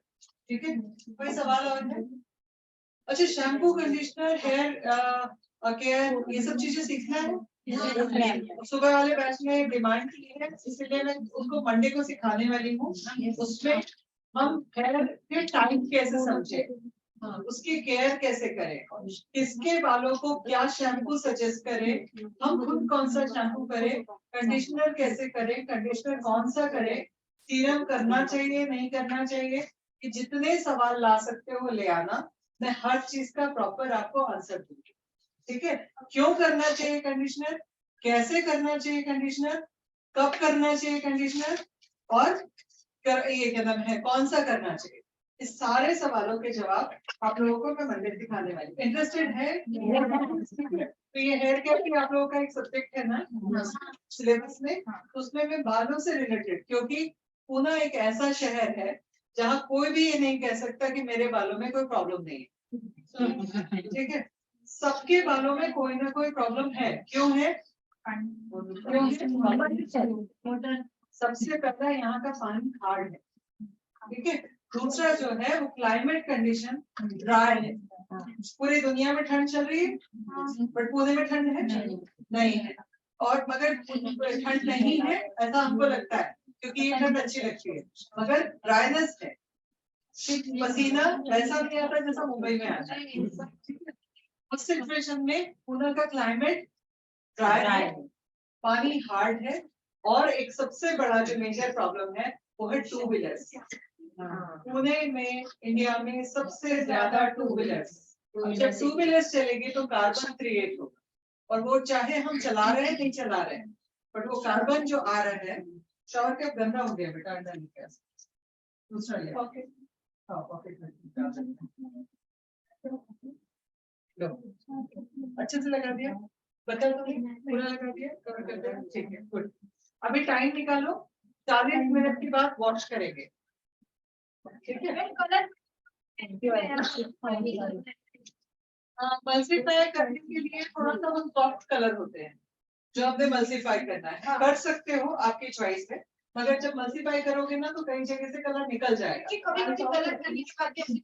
ठीक है, कोई सवाल और है? अच्छा, शैम्पू, कंडीशनर, हेयर केयर, ये सब चीजें सीखना है। सुबह वाले बैच में डिमांड की है, इसलिए मैं उनको मंडे को सिखाने वाली हूँ। उसमें हम हेयर के टाइप कैसे समझे, उसकी केयर कैसे करें, किसके बालों को क्या शैम्पू सजेस्ट करें, हम खुद कौन सा शैम्पू करें, कंडीशनर कैसे करें, कंडीशनर कौन सा करें, सीरम करना चाहिए नहीं करना चाहिए, कि जितने सवाल ला सकते हो ले आना, मैं हर चीज का प्रॉपर आपको आंसर दूंगी। ठीक है, क्यों करना चाहिए कंडीशनर, कैसे करना चाहिए कंडीशनर, कब करना चाहिए कंडीशनर, और ये क्या नाम है, कौन सा करना चाहिए, इस सारे सवालों के जवाब आप लोगों को मैं मंडे दिखाने वाली हूँ। इंटरेस्टेड है? तो ये हेयर केयर भी आप लोगों का एक सब्जेक्ट है ना सिलेबस में, तो उसमें मैं बालों से रिलेटेड, क्योंकि पुणे एक ऐसा शहर है जहाँ कोई भी ये नहीं कह सकता कि मेरे बालों में कोई प्रॉब्लम नहीं है। ठीक है, सबके बालों में कोई ना कोई प्रॉब्लम है। क्यों है? सबसे पहला यहाँ का पानी हार्ड है। ठीक है, दूसरा जो है वो क्लाइमेट कंडीशन ड्राई है। पूरी दुनिया में ठंड चल रही है, बट पुणे में ठंड है नहीं है। और मगर ठंड नहीं है ऐसा हमको लगता है, क्योंकि ये ठंड अच्छी लगती है, मगर ड्राइनेस है। पसीना ऐसा नहीं आता जैसा मुंबई में आता है। उस सिचुएशन में पुणे का क्लाइमेट ड्राई है, पानी हार्ड है, और एक सबसे बड़ा जो मेजर प्रॉब्लम है वो है टू व्हीलर्स। पुणे में, इंडिया में सबसे ज्यादा टू व्हीलर्स। जब टू व्हीलर्स चलेगी तो कार्बन क्रिएट होगा, और वो चाहे हम चला रहे हैं नहीं चला रहे हैं, बट वो कार्बन जो आ रहा है। शॉवर कैप गंदा हो गया बेटा, अंदर निकल दूसरा ले पॉकेट अच्छे से लगा दिया, बता दो पूरा लगा दिया, कवर कर दिया, ठीक है गुड। अभी टाइम निकालो, 40 मिनट के बाद वॉश करेंगे। ठीक है, मल्टीप्लाई करने के लिए थोड़ा सा हम सॉफ्ट कलर होते हैं जो आपने मल्टीप्लाई करना है, कर सकते हो आपकी चॉइस है, मगर जब मल्टीप्लाई करोगे ना तो कई जगह से कलर निकल जाएगा। कभी कलर करने के बाद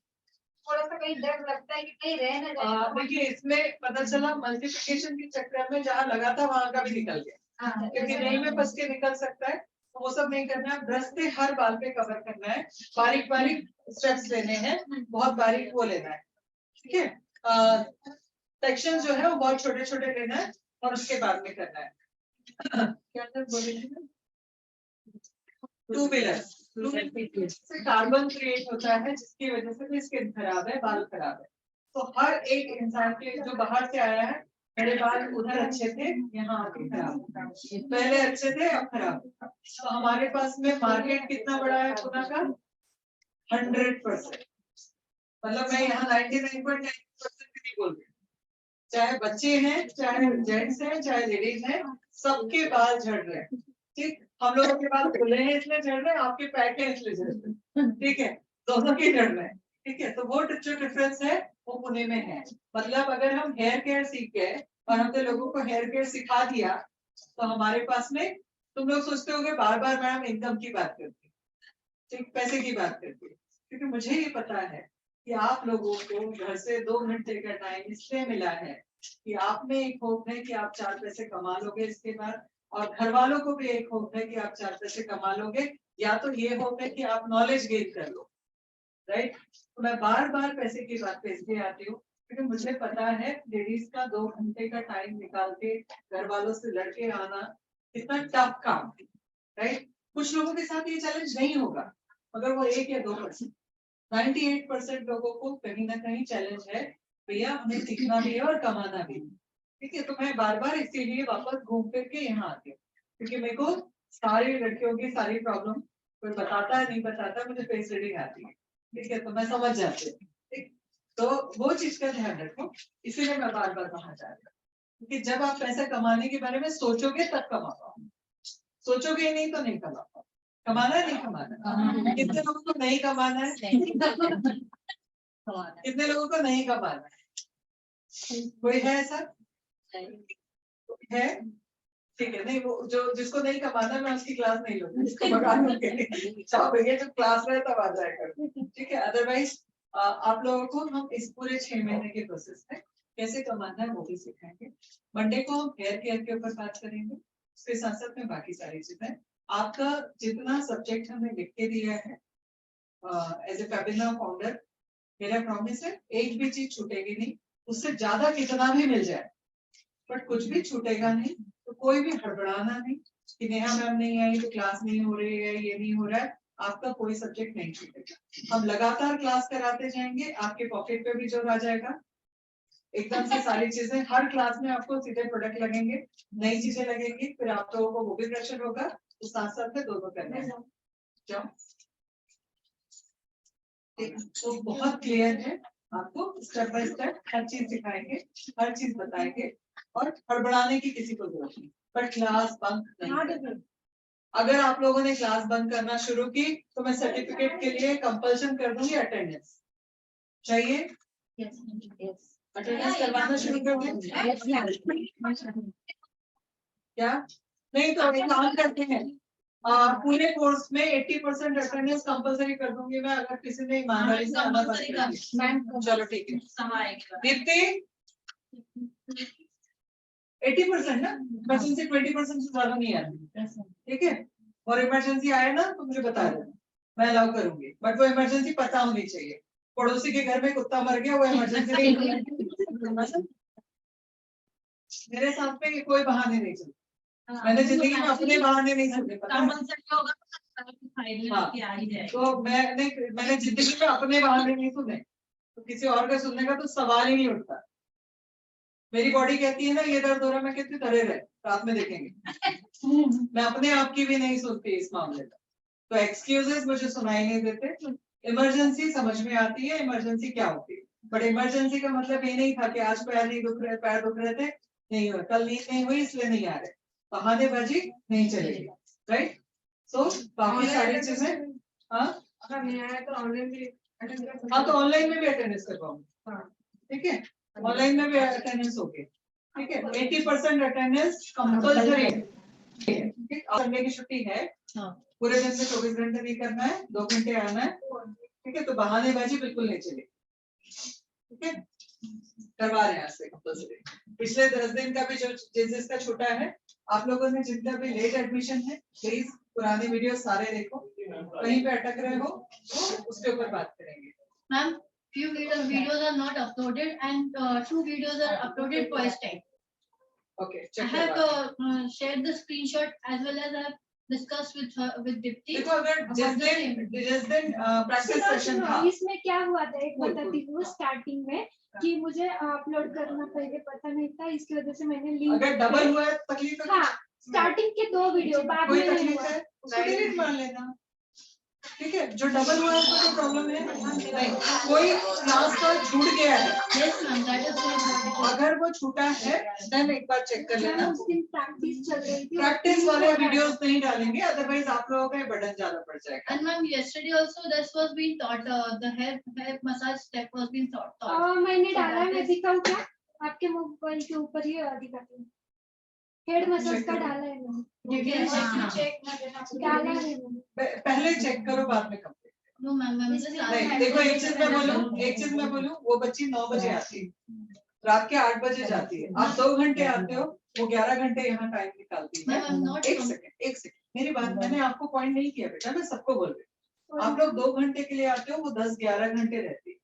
थोड़ा सा कहीं डर लगता है कि कहीं रह ना जाए। देखिए, इसमें पता चला मल्टीप्लिकेशन के चक्कर में जहाँ लगा था वहां का भी निकल गया, क्योंकि नेल में फंस के निकल सकता है, तो वो सब नहीं करना है। ब्रश से हर बाल पे कवर करना है, बारीक बारीक स्टेप्स लेने हैं, बहुत बारीक वो लेना है। ठीक है, सेक्शन जो है वो बहुत छोटे छोटे लेना है, और उसके बाद में करना है। क्या था बोलेंगे? टू व्हीलर से कार्बन क्रिएट होता है, जिसकी वजह से भी स्किन खराब है, बाल खराब है। तो हर एक इंसान के जो बाहर से आया है, मेरे बाल उधर अच्छे थे, यहाँ आके खराब, पहले अच्छे थे अब खराब। तो हमारे पास में मार्केट कितना बड़ा है पुणे का? 100%। मतलब मैं यहाँ 99.9% भी नहीं बोल रही, चाहे बच्चे हैं, चाहे जेंट्स हैं, चाहे लेडीज हैं, सबके बाल झड़ रहे हैं। ठीक, हम लोगों के बाल खुले हैं इसलिए झड़ रहे हैं, आपके पैक है इसलिए झड़ रहे हैं। ठीक है, दोनों के झड़ रहे हैं। ठीक है, तो वो जो डिफरेंस है वो पुणे में है। मतलब अगर हम हेयर केयर सीख गए और हमने लोगों को हेयर केयर सिखा दिया, तो हमारे पास में, तुम लोग सोचते होंगे बार बार मैडम इनकम की बात करती है, ठीक, पैसे की बात करती है, क्योंकि मुझे ये पता है कि आप लोगों को घर से 2 घंटे का टाइम इसलिए मिला है कि आप में एक होप है कि आप 4 पैसे कमा लोगे इसके बाद, और घर वालों को भी एक होप है कि आप 4 पैसे कमा लोगे, या तो ये होप है कि आप नॉलेज गेन कर लो। राइट, तो मैं बार बार पैसे की बात पे इसलिए आती हूँ क्योंकि मुझे पता है लेडीज का 2 घंटे का टाइम निकाल के घर वालों से लड़के आना कितना टफ काम है। राइट, कुछ लोगों के साथ ये चैलेंज नहीं होगा, मगर वो 1 या 2%, 98% लोगों को कहीं ना कहीं चैलेंज है, भैया हमें सीखना भी है और कमाना भी है। ठीक है, तो मैं बार बार इसीलिए वापस घूम फिर के यहाँ आती हूँ, क्योंकि मेरे को सारी लड़कियों की सारी प्रॉब्लम कोई बताता है नहीं बताता, मुझे फेस रीडिंग आती है। ठीक है, तो मैं समझ जाती हूँ। ठीक, तो वो चीज का ध्यान रखो, इसीलिए मैं बार बार वहां जा रही हूँ, क्योंकि जब आप पैसा कमाने के बारे में सोचोगे तब कमा पाओ, सोचोगे ही नहीं तो नहीं कमा पाओ। कमाना है नहीं कमाना, कितने लोगों को नहीं कमाना है, कितने लोगों को नहीं कमाना है, कोई है ऐसा है? ठीक है, नहीं वो जो जिसको नहीं कमाना मैं उसकी क्लास नहीं लूंगी, जिसको भगा लूंगी, चाहो भैया जब क्लास में तब आ जाएगा। ठीक है, अदरवाइज आप लोगों को हम इस पूरे 6 महीने के प्रोसेस में कैसे कमाना है वो भी सिखाएंगे। मंडे को हम हेयर केयर के ऊपर बात करेंगे, उसके साथ साथ में बाकी सारी चीजें। आपका जितना सब्जेक्ट हमें लिख के दिया है एज ए फेबिना फाउंडर, मेरा प्रॉमिस है एक भी चीज छूटेगी नहीं, उससे ज्यादा कितना भी मिल जाए बट कुछ भी छूटेगा नहीं। तो कोई भी हड़बड़ाना नहीं कि नेहा मैम नहीं आई तो क्लास नहीं हो रही है, ये नहीं हो रहा है, आपका कोई सब्जेक्ट नहीं छूटेगा। हम लगातार क्लास कराते जाएंगे, आपके पॉकेट पे भी जोर आ जाएगा, एकदम से सारी चीजें हर क्लास में आपको सीधे प्रोडक्ट लगेंगे, नई चीजें लगेंगी, फिर आप लोगों को वो भी प्रेशर होगा, तो साथ साथ में दोनों करना है। जाओ, तो बहुत क्लियर है, आपको स्टेप बाय स्टेप हर चीज सिखाएंगे, हर चीज बताएंगे, और हड़बड़ाने की किसी को जरूरत नहीं, पर क्लास बंक नहीं करना। अगर आप लोगों ने क्लास बंक करना शुरू की तो मैं सर्टिफिकेट के लिए कंपल्शन कर दूंगी अटेंडेंस। चाहिए अटेंडेंस करवाना शुरू कर दें क्या? नहीं तो एक काम करते हैं, पूरे कोर्स में 80% अटेंडेंस कंपल्सरी कर दूंगी मैं, अगर किसी ने ईमानदारी से आना बंद कर। चलो ठीक है, दीप्ति 80% ना, इमरजेंसी 20% से ज्यादा नहीं आती। ठीक है, और इमरजेंसी आए ना तो मुझे बता देना, मैं अलाउ करूंगी, बट वो इमरजेंसी पता होनी चाहिए। पड़ोसी के घर में कुत्ता मर गया, वो इमरजेंसी नहीं। मेरे साथ में कोई बहाने नहीं चलते, मैंने जिंदगी में अपने बहाने नहीं सुने, पता है? तो मैंने जिंदगी में अपने बहाने नहीं सुने, तो किसी और का सुनने का तो सवाल ही नहीं उठता। मेरी बॉडी कहती है ना ये दर्द हो रहा है, मैं कहती डरे रहे, रात में देखेंगे। मैं अपने आप की भी नहीं सुनती इस मामले में, तो एक्सक्यूजेस मुझे सुनाई नहीं देते। इमरजेंसी समझ में आती है, इमरजेंसी क्या होती है, बट इमरजेंसी का मतलब ये नहीं था कि आज पैर नहीं दुख रहे, पैर दुख रहे थे नहीं हुआ, कल नींद नहीं हुई इसलिए नहीं आ रहे, बहानेबाजी नहीं चलेगी। राइट, सो बाकी सारी चीजें, हाँ अगर नहीं आया तो ऑनलाइन भी अटेंड कर सकते हाँ, तो ऑनलाइन में भी अटेंडेंस करवाऊंगी। हाँ ठीक है, ऑनलाइन में भी अटेंडेंस होगी। ठीक है, 80% अटेंडेंस कंपल्सरी है। संडे की छुट्टी है, पूरे दिन में 24 घंटे नहीं करना है, 2 घंटे आना है। ठीक है, तो बहानेबाजी बिल्कुल नहीं चलेगी। ठीक है, करवा रहे हैं आज से कंपल्सरी। पिछले 10 दिन का भी जो जिसका छूटा है, आप लोगों ने जिनका भी लेट एडमिशन है, प्लीज पुरानी वीडियो सारे देखो, कहीं पे अटक रहे हो तो उसके ऊपर बात करेंगे। Ma'am, few videos are not uploaded and 2 videos are uploaded twice time. Okay, I check have shared the screenshot as well as I have discussed with her, with Dipti. देखो, अगर जिस दिन प्रैक्टिस सेशन था, इसमें क्या हुआ था एक बताती हूँ। स्टार्टिंग में कि मुझे अपलोड करना पहले पता नहीं था, इसकी वजह से मैंने लिंक, अगर डबल हुआ है तकलीफ है, हाँ स्टार्टिंग के 2 वीडियो बाद कोई में नहीं तकलीफ हुआ। है उसको डिलीट मार लेना। ठीक है, जो डबल हुआ है उसको कोई प्रॉब्लम है नहीं। कोई क्लास का छूट गया है, Yes, ma'am. That is so important. अगर वो छूटा है देन एक बार चेक कर मैम लेना। उस दिन प्रैक्टिस चल रही थी। प्रैक्टिस वाले वीडियोस नहीं डालेंगे, अदरवाइज आप लोगों का बर्डन ज्यादा पड़ जाएगा। And ma'am, yesterday also this was being taught. The hair massage step was being taught. मैंने So डाला है, that मैं is- दिखाऊं क्या? आपके मोबाइल के ऊपर ही दिखाती हूँ। हेड मसाज का डाला है मैंने, Okay, हाँ. चेक ना देना डाला है मैंने। पहले चेक करो बाद में complete. No, ma'am. Ma'am, just last नहीं time- देखो, एक चीज मैं बोलूं, वो बच्ची 9 बजे आती है, रात के 8 बजे जाती है, आप 2 घंटे आते हो, वो 11 घंटे यहाँ टाइम निकालती है। Ma'am, I'm not. एक सेकंड, मेरी बात, मैंने आपको पॉइंट नहीं किया बेटा, मैं सबको बोल रही हूँ। आप लोग 2 घंटे के लिए आते हो, वो 10-11 घंटे रहती है,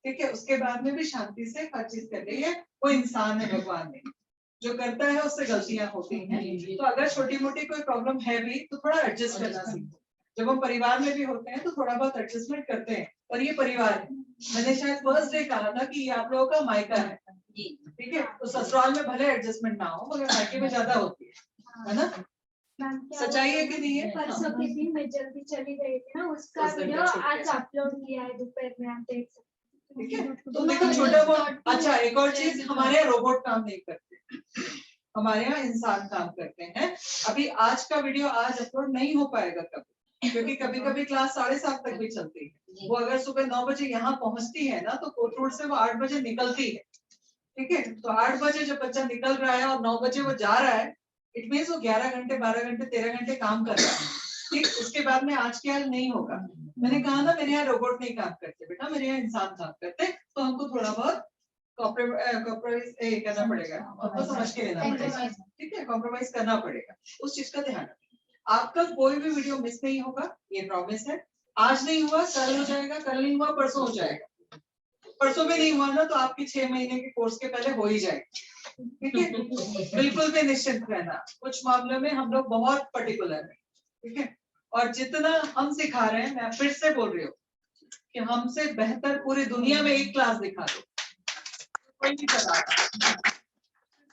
ठीक है। उसके बाद में भी शांति से हर चीज कर रही है, वो इंसान है, भगवान नहीं। जो करता है उससे गलतियां होती हैं, तो अगर छोटी मोटी कोई प्रॉब्लम है भी तो थोड़ा एडजस्ट करना सीखो। जब हम परिवार में भी होते हैं तो थोड़ा बहुत एडजस्टमेंट करते हैं, पर ये परिवार है। मैंने शायद फर्स्ट डे कहा था कि ये आप लोगों का मायका है, ठीक है। तो ससुराल में भले एडजस्टमेंट ना हो, मगर मायके में ज्यादा होती है ना। मैम क्या सच्चाई है कि नहीं है? परसों के दिन मैं जल्दी चली गई थी ना, उसका उस दिन वीडियो का छूट आज गया। अपलोड किया है दोपहर में, आप देख सकते ठीक है, हैं। तो देखो छोटा बहुत। अच्छा, एक और चीज, हमारे यहाँ रोबोट काम नहीं करते, हमारे यहाँ इंसान काम करते हैं। अभी आज का वीडियो आज अपलोड नहीं हो पाएगा कभी, क्योंकि कभी कभी क्लास 7:30 तक भी चलती है। वो अगर सुबह 9 बजे यहाँ पहुंचती है ना, तो कोट रोड से वो 8 बजे निकलती है, ठीक है। तो 8 बजे जब बच्चा निकल रहा है और 9 बजे वो जा रहा है, इट मीन्स वो 11 घंटे 12 घंटे 13 घंटे काम कर रहा है, ठीक। उसके बाद में आज के हाल नहीं होगा। मैंने कहा ना, मेरे यहाँ रोबोट नहीं काम करते बेटा, मेरे यहाँ इंसान काम करते, तो हमको थोड़ा बहुत कॉम्प्रोमाइज करना पड़ेगा, हमको समझ के लेना पड़ेगा, ठीक है। कॉम्प्रोमाइज करना पड़ेगा, उस चीज का ध्यान रखना। आपका कोई भी वीडियो मिस नहीं होगा, ये प्रॉमिस है। आज नहीं हुआ कल हो जाएगा, कल नहीं हुआ परसों हो जाएगा, परसों भी नहीं हुआ ना तो आपकी 6 महीने के कोर्स के पहले हो ही जाएगा, ठीक है। बिल्कुल भी निश्चिंत रहना। कुछ मामलों में हम लोग बहुत पर्टिकुलर हैं, ठीक है। और जितना हम सिखा रहे हैं, मैं फिर से बोल रही हूँ कि हमसे बेहतर पूरी दुनिया में एक क्लास दिखा दो, कोई नहीं चला।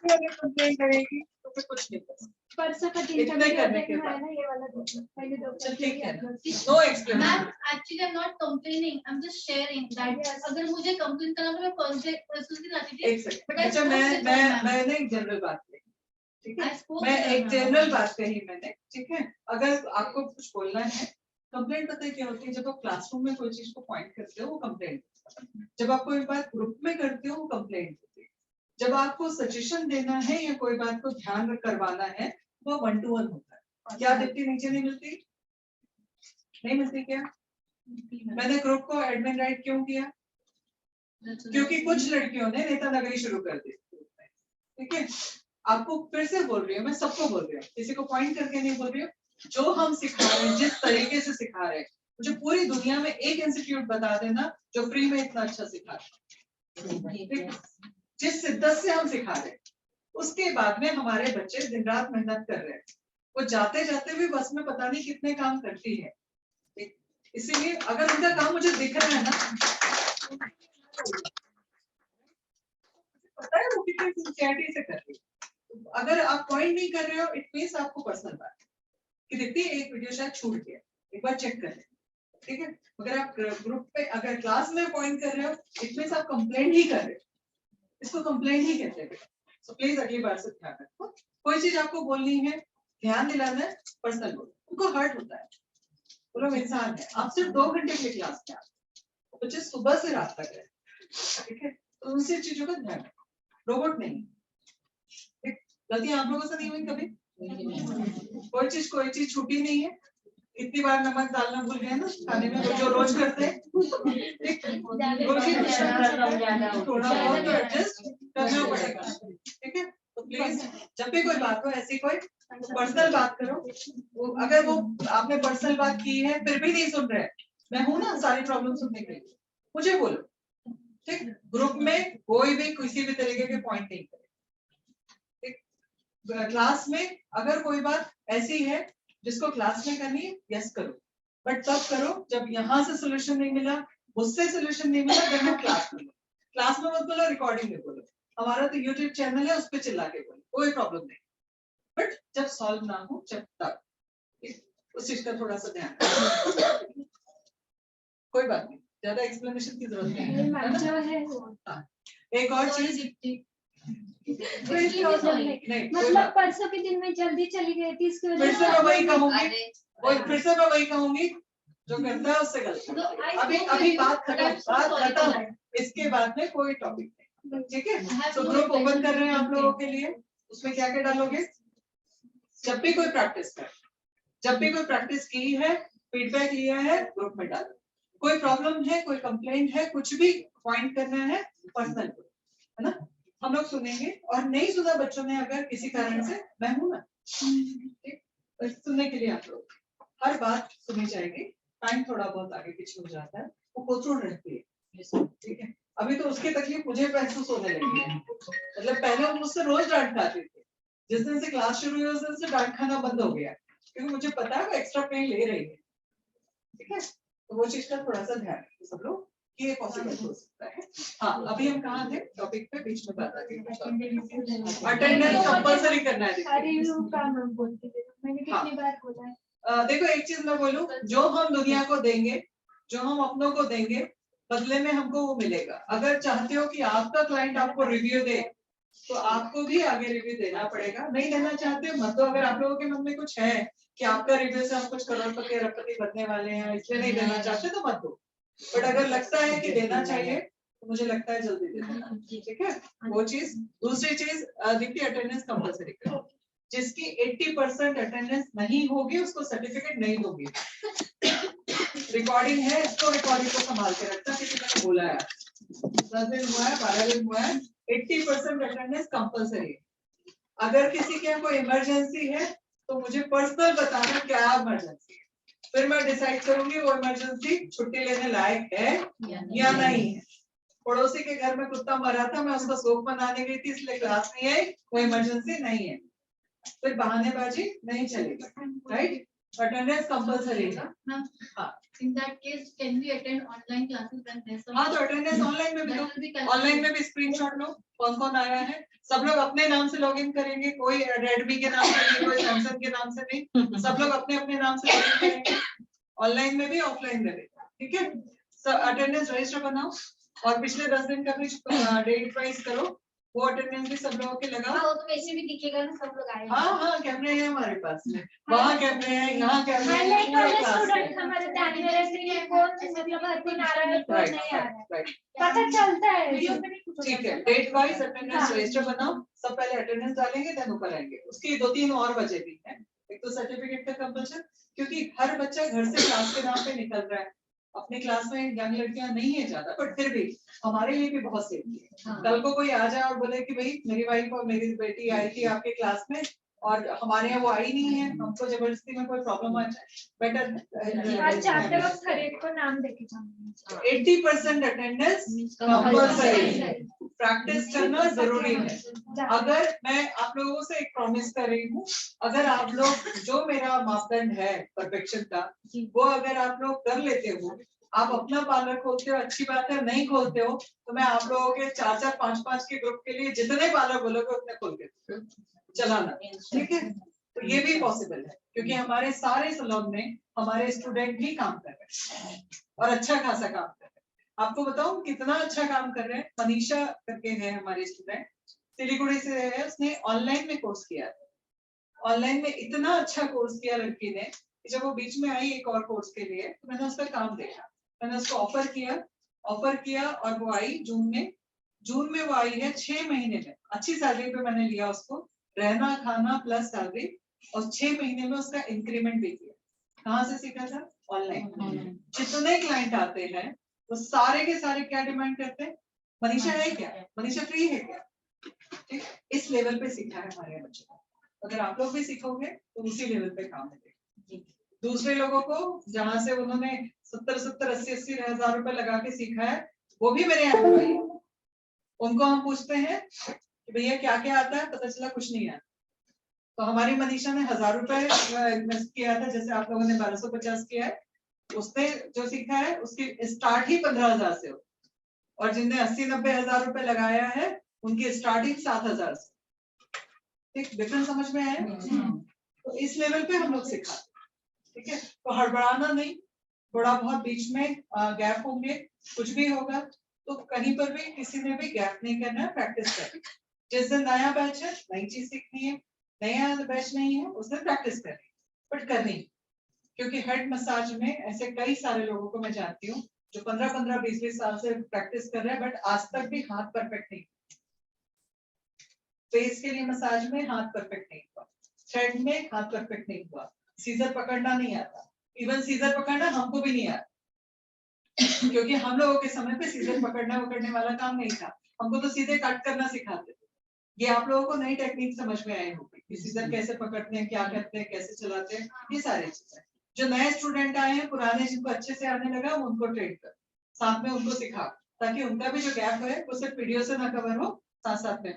अगर कंप्लेन करेगी तो फिर कुछ नहीं कर सकते। परसों का दिन इतने करने के देखना है बाद। ना, ये वाला देखना पहले दो चल ठीक है, upload no explanation. Ma'am, actually I'm not complaining. I'm just sharing that अगर मुझे complain करना तो मैं पर्सनली लाती थी. एक सेकंड, But I अच्छा spoke with her, ma'am. मैंने एक जनरल बात कही, ठीक है। I spoke मैं with her, एक ma'am. जनरल बात कही मैंने, ठीक है। अगर आपको कुछ बोलना है, कंप्लेंट पता है क्या होती है? जब आप क्लासरूम में कोई चीज को पॉइंट करते हो वो कंप्लेंट, जब आप कोई बात ग्रुप में करते हो वो कंप्लेंट होती है, जब आपको सजेशन देना है या कोई बात को ध्यान करवाना है वो 1-to-1 होता है। क्या दीप्ति नीचे नहीं मिलती? नहीं मिलती क्या? मैंने ग्रुप को एडमिन राइट क्यों किया? क्योंकि कुछ लड़कियों ने नेता नगरी शुरू कर दी, ठीक है। आपको फिर से बोल रही हूँ, मैं सबको बोल रही हूँ, किसी को पॉइंट करके नहीं बोल रही हूँ। जो हम सिखा रहे हैं, जिस तरीके से सिखा रहे हैं, मुझे पूरी दुनिया में एक इंस्टीट्यूट बता देना जो फ्री में इतना अच्छा सिखा रहा है, जिस शिद्दत से हम सिखा रहे हैं। उसके बाद में हमारे बच्चे दिन रात मेहनत कर रहे हैं, वो जाते जाते भी बस में पता नहीं कितने काम करती है। इसीलिए अगर उनका काम मुझे दिख रहा है ना, पता है वो कितनी सिंसियरिटी से कर रही है। अगर आप पॉइंट नहीं कर रहे हो, इट मींस आपको पर्सनल बात कि देखती है एक वीडियो शायद छूट गया, एक बार चेक कर लें, ठीक है। अगर आप ग्रुप पे, अगर क्लास में पॉइंट कर रहे हो, इट मींस आप कंप्लेंट ही कर रहे हो, इसको कंप्लेंट ही कहते हैं। सो प्लीज अगली बार से ध्यान रखो, कोई चीज आपको बोलनी है, ध्यान दिलाना है, पर्सनल बोलो, उनको हर्ट होता है, वो लोग इंसान है। आप सिर्फ 2 घंटे के क्लास में आते, बच्चे सुबह से रात तक है, ठीक है। तो उनसे चीजों का ध्यान रखो, रोबोट नहीं। गलती आप लोगों से नहीं हुई कभी? कोई चीज छूटी नहीं है। इतनी बार नमक डालना भूल गए ना खाने में, वो जो रोज करते हैं, थोड़ा बहुत तो एडजस्ट करना पड़ेगा, ठीक है। तो प्लीज जब भी कोई बात हो, ऐसी कोई पर्सनल बात करो। वो अगर वो आपने पर्सनल बात की है फिर भी नहीं सुन रहे, मैं हूं ना सारी प्रॉब्लम सुनने के लिए, मुझे बोलो, ठीक। ग्रुप में कोई भी किसी भी तरीके के पॉइंट नहीं करे, ठीक। क्लास में अगर कोई बात ऐसी है जिसको क्लास में करनी है, यस करो, बट तब करो जब यहाँ से सोल्यूशन नहीं मिला, मुझसे सोल्यूशन नहीं मिला, then वो क्लास में क्लास में मत बोलो, रिकॉर्डिंग में बोलो। हमारा तो यूट्यूब चैनल है, उस पर चिल्ला के बोलो, कोई प्रॉब्लम नहीं, बट जब सॉल्व ना हो जब तक उस चीज का थोड़ा सा ध्यान रखो। कोई बात नहीं, ज्यादा एक्सप्लेनेशन की जरूरत नहीं नहीं है मैम ना? जो है वो एक और चीज कोई प्रॉब्लम नहीं। नहीं, कोई मतलब बात परसों के दिन में जल्दी चली गई थी इसकी फिर वजह से मैं वही से कहूंगी, फिर से मैं वही कहूंगी, जो करता है उससे गलत। अभी बात खत्म, इसके बाद में कोई टॉपिक नहीं, ठीक है? तो ग्रुप ओपन कर रहे हैं आप लोगों के लिए, उसमें क्या क्या डालोगे? जब भी कोई प्रैक्टिस की है, फीडबैक लिया है, ग्रुप में डालो। कोई प्रॉब्लम है, कोई कंप्लेंट है, कुछ भी पॉइंट करना है, पर्सनल है ना, हम लोग सुनेंगे। और नहीं सुना बच्चों ने अगर किसी कारण से, मैं हूं ना, ठीक, तो सुनने के लिए आप लोग हर बात सुनी जाएगी। टाइम थोड़ा बहुत आगे पीछे हो जाता है, वो कोचुड़ रहती है, ठीक है? अभी तो उसकी तकलीफ मुझे महसूस होने लगी है। मतलब पहले वो मुझसे रोज डांट खाती थी, जिस दिन से क्लास शुरू हुई उस दिन से डांट खाना बंद हो गया, क्योंकि मुझे पता है वो एक्स्ट्रा पेन ले रही है, ठीक है? तो वो चीज का थोड़ा सा ध्यान रखें सब लोग कि ये पॉसिबल हो सकता है। हाँ, अभी हम कहाँ थे? टॉपिक पे बीच में बात आ गई। अटेंडेंस कंपल्सरी करना है। रिव्यू का मैम बोलती थी, मैंने हाँ। कितनी बार बोला है। देखो एक चीज मैं बोलूं, जो हम दुनिया को देंगे, जो हम अपनों को देंगे, बदले में हमको वो मिलेगा। अगर चाहते हो कि आपका क्लाइंट आपको रिव्यू दे, तो आपको भी आगे रिव्यू देना पड़ेगा। नहीं देना चाहते हो मत दो। अगर आप लोगों के मन में कुछ है कि आपका रिव्यू से हम कुछ करोड़पति अरबपति बनने वाले हैं, इसलिए नहीं देना चाहते, तो मत दो। बट अगर लगता है कि देना चाहिए, तो मुझे लगता है जल्दी दे देना, ठीक है? वो चीज। दूसरी चीज, दीप्ति अटेंडेंस कंपल्सरी करो। जिसकी 80% अटेंडेंस नहीं होगी उसको सर्टिफिकेट नहीं दोगे। रिकॉर्डिंग है, इसको रिकॉर्डिंग को संभाल के रखना, किसी ने बोला है 10 दिन हुआ है, 12 दिन हुआ है, 80% अटेंडेंस कंपल्सरी है। अगर किसी के यहाँ कोई इमरजेंसी है तो मुझे पर्सनल बताना क्या इमरजेंसी है, फिर मैं डिसाइड करूंगी वो इमरजेंसी छुट्टी लेने लायक है या नहीं है। पड़ोसी के घर में कुत्ता मरा था, मैं उसका शोक मनाने गई थी इसलिए क्लास नहीं आई, कोई इमरजेंसी नहीं है, फिर बहानेबाजी नहीं चलेगी, राइट? अटेंडेंस कंपल्सरी है। हाँ, In that case, can we attend online classes when there's some? हाँ, तो अटेंडेंस ऑनलाइन में भी दो, ऑनलाइन में भी स्क्रीनशॉट लो, कौन कौन आया है। सब लोग अपने नाम से लॉगिन करेंगे, कोई रेडमी के नाम से नहीं, कोई सैमसंग के नाम से नहीं, सब लोग अपने अपने नाम से लॉगिन करेंगे, ऑनलाइन में भी ऑफलाइन में भी, ठीक है? अटेंडेंस रजिस्टर बनाओ और पिछले 10 दिन का भी डेट वाइज करो, वो अटेंडेंस भी सब लोगों के लगाओ। हाँ, वो तो वैसे भी दिखेगा ना, सब लोग आएंगे। हाँ हाँ, कैमरे हैं हमारे पास में, वहाँ कैमरे हैं, यहाँ कैमरे मैंने हैं, एक पूरा वाले क्लास स्टूडेंट में। हमारे ध्यान में रहते हैं, कौन मतलब हर दिन आ रहा है, कौन राइट नहीं आ रहा है, राइट, पता चलता है। ठीक है। डेट वाइज अटेंडेंस हाँ। रजिस्टर बनाओ, सब पहले अटेंडेंस डालेंगे देन ऊपर आएंगे। उसकी 2-3 और वजह भी है। एक तो सर्टिफिकेट का कंपल्सन, क्योंकि हर बच्चा घर से क्लास के नाम पे निकल रहा है। अपनी क्लास में यंग लड़कियां नहीं है ज्यादा, बट फिर भी हमारे लिए भी बहुत सेफ्टी है। हाँ। कल को कोई आ जाए और बोले कि भाई मेरी वाइफ और मेरी बेटी आई थी आपके क्लास में और हमारे यहाँ वो आई नहीं है, हमको जबरदस्ती में कोई प्रॉब्लम आ जाए, बेटर। आज जाते वक्त हर एक को नाम देके जाना। 80% अटेंडेंस कंपल्सरी, प्रैक्टिस करना जरूरी है। अगर मैं आप लोगों से एक प्रॉमिस कर रही हूँ, अगर आप लोग जो मेरा मापदंड है परफेक्शन का, वो अगर आप लोग कर लेते हो, आप अपना पार्लर खोलते हो अच्छी बात है, नहीं खोलते हो तो मैं आप लोगों के 4-4, 5-5 के ग्रुप के लिए जितने पार्लर बोलोगे उतने खोल के चलाना, ठीक है? तो ये भी पॉसिबल है, क्योंकि हमारे सारे सैलून में हमारे स्टूडेंट भी काम कर रहे हैं और अच्छा खासा काम कर रहे हैं। आपको बताऊं कितना अच्छा काम कर रहे हैं। मनीषा करके है हमारे स्टूडेंट, सिलीगुड़ी से है, उसने ऑनलाइन में कोर्स किया था। ऑनलाइन में इतना अच्छा कोर्स किया लड़की ने कि जब वो बीच में आई एक और कोर्स के लिए, तो मैंने उसका काम देखा, मैंने उसको ऑफर किया और वो आई जून में वो आई है 6 महीने में अच्छी सैलरी पे मैंने लिया उसको, रहना खाना प्लस सैलरी, और 6 महीने में उसका इंक्रीमेंट भी किया। कहाँ से सीखा था? ऑनलाइन। जितने क्लाइंट आते हैं वो सारे के सारे क्या डिमांड करते हैं? मनीषा है क्या, मनीषा फ्री है क्या? ठीक, इस लेवल पे सीखा है हमारे बच्चों को। अगर आप लोग भी सीखोगे तो उसी लेवल पे काम मिलेगा। दूसरे लोगों को जहां से उन्होंने 70, 80 हजार रुपए लगा के सीखा है, वो भी मेरे यहाँ एम्प्लॉई है। उनको हम पूछते हैं कि भैया क्या क्या आता है, पता चला कुछ नहीं आता। तो हमारी मनीषा ने 1000 रुपए इन्वेस्ट किया था, जैसे आप लोगों ने 1250 किया है। उसने जो सीखा है उसकी स्टार्ट ही 15,000 से हो, और जिनने 80-90 हजार रुपए लगाया है उनकी स्टार्टिंग 7,000 से। ठीक, डिफरेंस समझ में आया? तो इस लेवल पे हम लोग सिखाते, ठीक है? तो हड़बड़ाना नहीं, थोड़ा बहुत बीच में गैप होंगे, कुछ भी होगा, तो कहीं पर भी किसी ने भी गैप नहीं करना है, प्रैक्टिस करनी। जिस दिन नया बैच है, नई चीज सीखनी है, नया बैच नहीं है, उस दिन प्रैक्टिस करनी, बट करनी, क्योंकि हेड मसाज में ऐसे कई सारे लोगों को मैं जानती हूँ जो 15-15, 20-20 साल से प्रैक्टिस कर रहे हैं, बट आज तक भी हाथ परफेक्ट नहीं। फेस के लिए मसाज में हाथ परफेक्ट नहीं हुआ, थ्रेड में हाथ परफेक्ट नहीं हुआ, सीजर पकड़ना नहीं आता, इवन सीजर पकड़ना हमको भी नहीं आता, क्योंकि हम लोगों के समय पे सीजर पकड़ने वाला काम नहीं था, हमको तो सीधे कट करना सिखाते थे। ये आप लोगों को नई टेक्निक समझ में आई होगी कि सीजर कैसे पकड़ते हैं, क्या करते हैं, कैसे चलाते हैं, ये सारी चीजें। जो नए स्टूडेंट आए हैं, पुराने जिनको अच्छे से आने लगा, उनको ट्रेन कर, साथ में उनको सिखा, ताकि उनका भी जो गैप है वो सिर्फ वीडियो से ना कवर हो, साथ साथ में,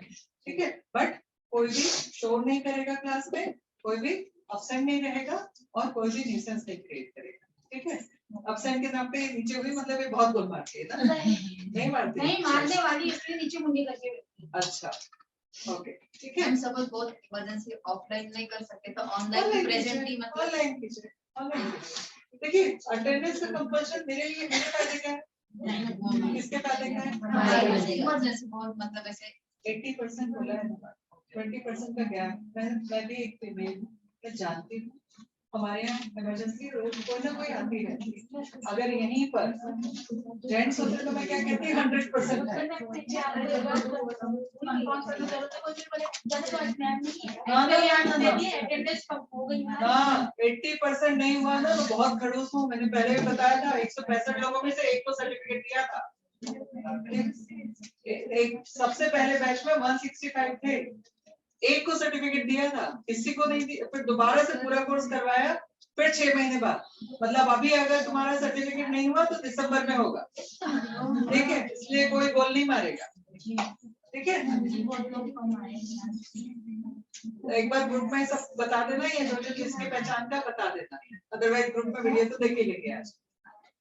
ठीक है। बट कोई भी शोर नहीं करेगा क्लास में, कोई भी अब्सेंट नहीं रहेगा और कोई भी न्यूसेंस नहीं क्रिएट करेगा, ठीक है। अब्सेंट के नाम पे नीचे हुई मतलब ये बहुत गोल मारती है ना? नहीं मारती? नहीं मारने वाली, इसलिए नीचे मुंडी करके बैठी है। अच्छा, ओके, ठीक है। हम सपोज बहुत इमरजेंसी ऑफलाइन नहीं कर सकते तो ऑनलाइन प्रेजेंटली मतलब ऑनलाइन कीजिए, ऑनलाइन कीजिए। देखिए अटेंडेंस का कंपल्शन मेरे लिए मेरे फायदे का है, किसके फायदे का है? इमरजेंसी बहुत मतलब ऐसे 80% बोला है ना, 20% का गैप। मैं भी एक फीमेल मैं जानती हूँ, हमारे यहाँ इमरजेंसी कोई ना कोई आती रहती है। अगर यहीं पर जेंट्स होते तो मैं क्या कहती 100% है। हाँ 80% नहीं हुआ ना तो बहुत खड़ूस हूँ, मैंने पहले भी बताया था। 165 लोगों में से एक को सर्टिफिकेट दिया था। एक सबसे पहले बैच में 165 थे, एक को सर्टिफिकेट दिया था, किसी को नहीं दिया। फिर दोबारा से पूरा कोर्स करवाया, फिर 6 महीने बाद। मतलब अभी अगर तुम्हारा सर्टिफिकेट नहीं हुआ तो दिसंबर में होगा, ठीक है। इसलिए कोई गोल नहीं मारेगा, ठीक है। एक बार ग्रुप में सब बता देना, ये जो जिसकी पहचान का बता देना, अदरवाइज ग्रुप में वीडियो तो देख ही लेंगे। आज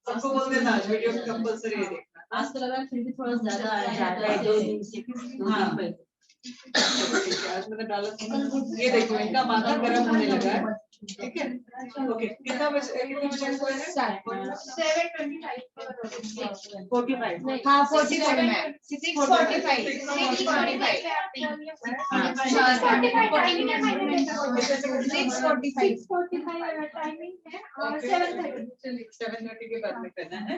सबको बोल देना आज वीडियो कंपल्सरी है देखना। आज तो लगा फिर भी थोड़ा ज्यादा आ जाता है 2 दिन से। हाँ आज मैंने डाला, ये देखो इनका माथा गर्म होने लगा है, ठीक है। ओके कितना बजे हुए हैं? 45 हाँ 45 में 7:30 के बाद में करना है।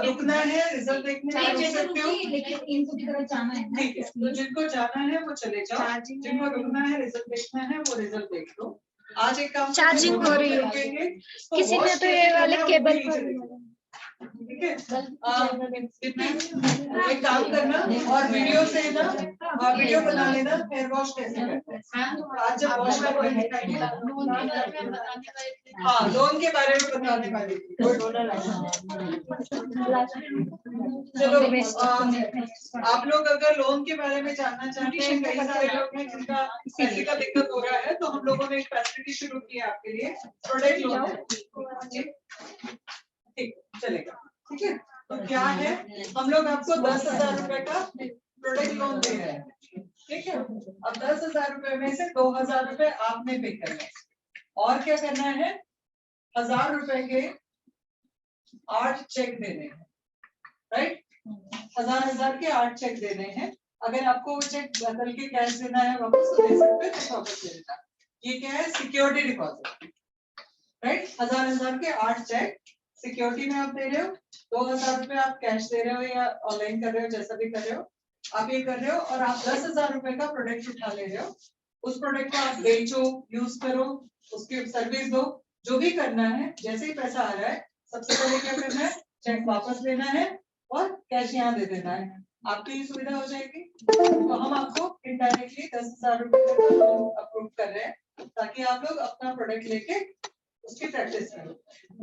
रुकना है, रिजल्ट देखने रुक सकते हो, लेकिन इनको की तरफ जाना है। ठीक है। तो जिनको जाना है वो चले जाओ, जिनको रुकना है रिजल्ट देखना है वो रिजल्ट देख लो। आज एक काम चार्जिंग हो रही है, किसी ने तो ये वाले केबल पर, ठीक है। एक काम करना और वीडियो से ना वीडियो बना लेना हेयर वॉश कैसे करते हैं। आज जब वॉश का हाँ लोन के बारे में बताने वाली थी। चलो आप लोग अगर लोन के बारे में जानना चाहते हैं, कई सारे लोग हैं जिनका पैसे का दिक्कत हो रहा है, तो हम लोगों ने एक फैसिलिटी शुरू की है आपके लिए, प्रोडक्ट लोन। ठीक चलेगा, ठीक है। तो क्या है, हम लोग आपको 10,000 रुपए का प्रोडक्ट लोन दे रहे हैं, ठीक है। अब 10,000 रुपए में से 2,000 रुपए आपने पे करने, और क्या करना है, 1,000 रुपए के 8 चेक देने हैं, राइट। 1,000 के 8 चेक देने हैं। अगर आपको वो चेक बदल के कैश देना है वापस तो दे सकते हैं, तो वापस दे देना। ये क्या है, सिक्योरिटी डिपॉजिट, राइट। 1,000 के 8 चेक सिक्योरिटी में आप दे रहे हो। 2,000 रुपए आप कैश दे रहे हो या ऑनलाइन कर रहे हो, जैसा भी कर रहे हो आप ये कर रहे हो, और आप 10,000 रुपए का प्रोडक्ट उठा ले रहे हो। उस प्रोडक्ट को आप बेचो, यूज करो, उसकी सर्विस दो, जो भी करना है। जैसे ही पैसा आ रहा है सबसे पहले क्या करना है, चेक वापस लेना है और कैश यहाँ दे देना है। आपकी ये सुविधा हो जाएगी। तो हम आपको इनडायरेक्टली 10,000 रुपए अप्रूव कर रहे हैं, ताकि आप लोग अपना प्रोडक्ट लेके उसकी प्रैक्टिस करो।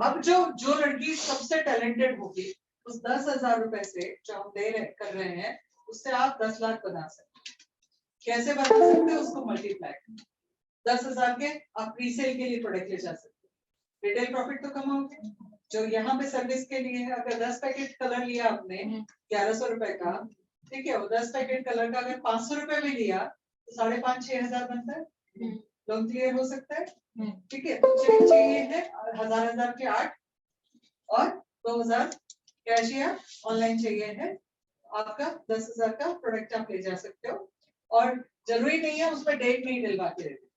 अब जो लड़की सबसे टैलेंटेड होगी, उस 10,000 रुपए से जो हम कर रहे हैं, उससे आप 10 लाख बना सकते। कैसे बना सकते हैं, उसको मल्टीप्लाई 10,000 के आप रीसेल के लिए प्रोडक्ट ले जा सकते हैं, रिटेल प्रॉफिट तो कमाओगे। जो यहाँ पे सर्विस के लिए है, अगर 10 पैकेट कलर लिया आपने 1,100 रुपए का, ठीक है, वो 10 पैकेट कलर का अगर 500 रुपए में लिया तो 5,500-6,000 बनता है। लोन क्लियर हो सकता है, ठीक है। तो चाहिए है 1,000 के 8 और 2000 कैश या ऑनलाइन चाहिए है, आपका 10,000 का प्रोडक्ट आप ले जा सकते हो। और जरूरी नहीं है उसमें डेट नहीं डलवाते रहते,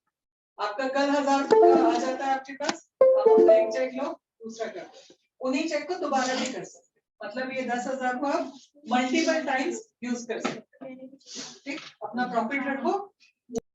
आपका कल 1000 आ जाता है आपके पास, आप अपना एक चेक लो दूसरा कर दो, उन्हीं चेक को दोबारा भी कर सकते, मतलब ये 10,000 को आप मल्टीपल टाइम्स यूज कर सकते हैं। ठीक, अपना प्रॉफिट रखो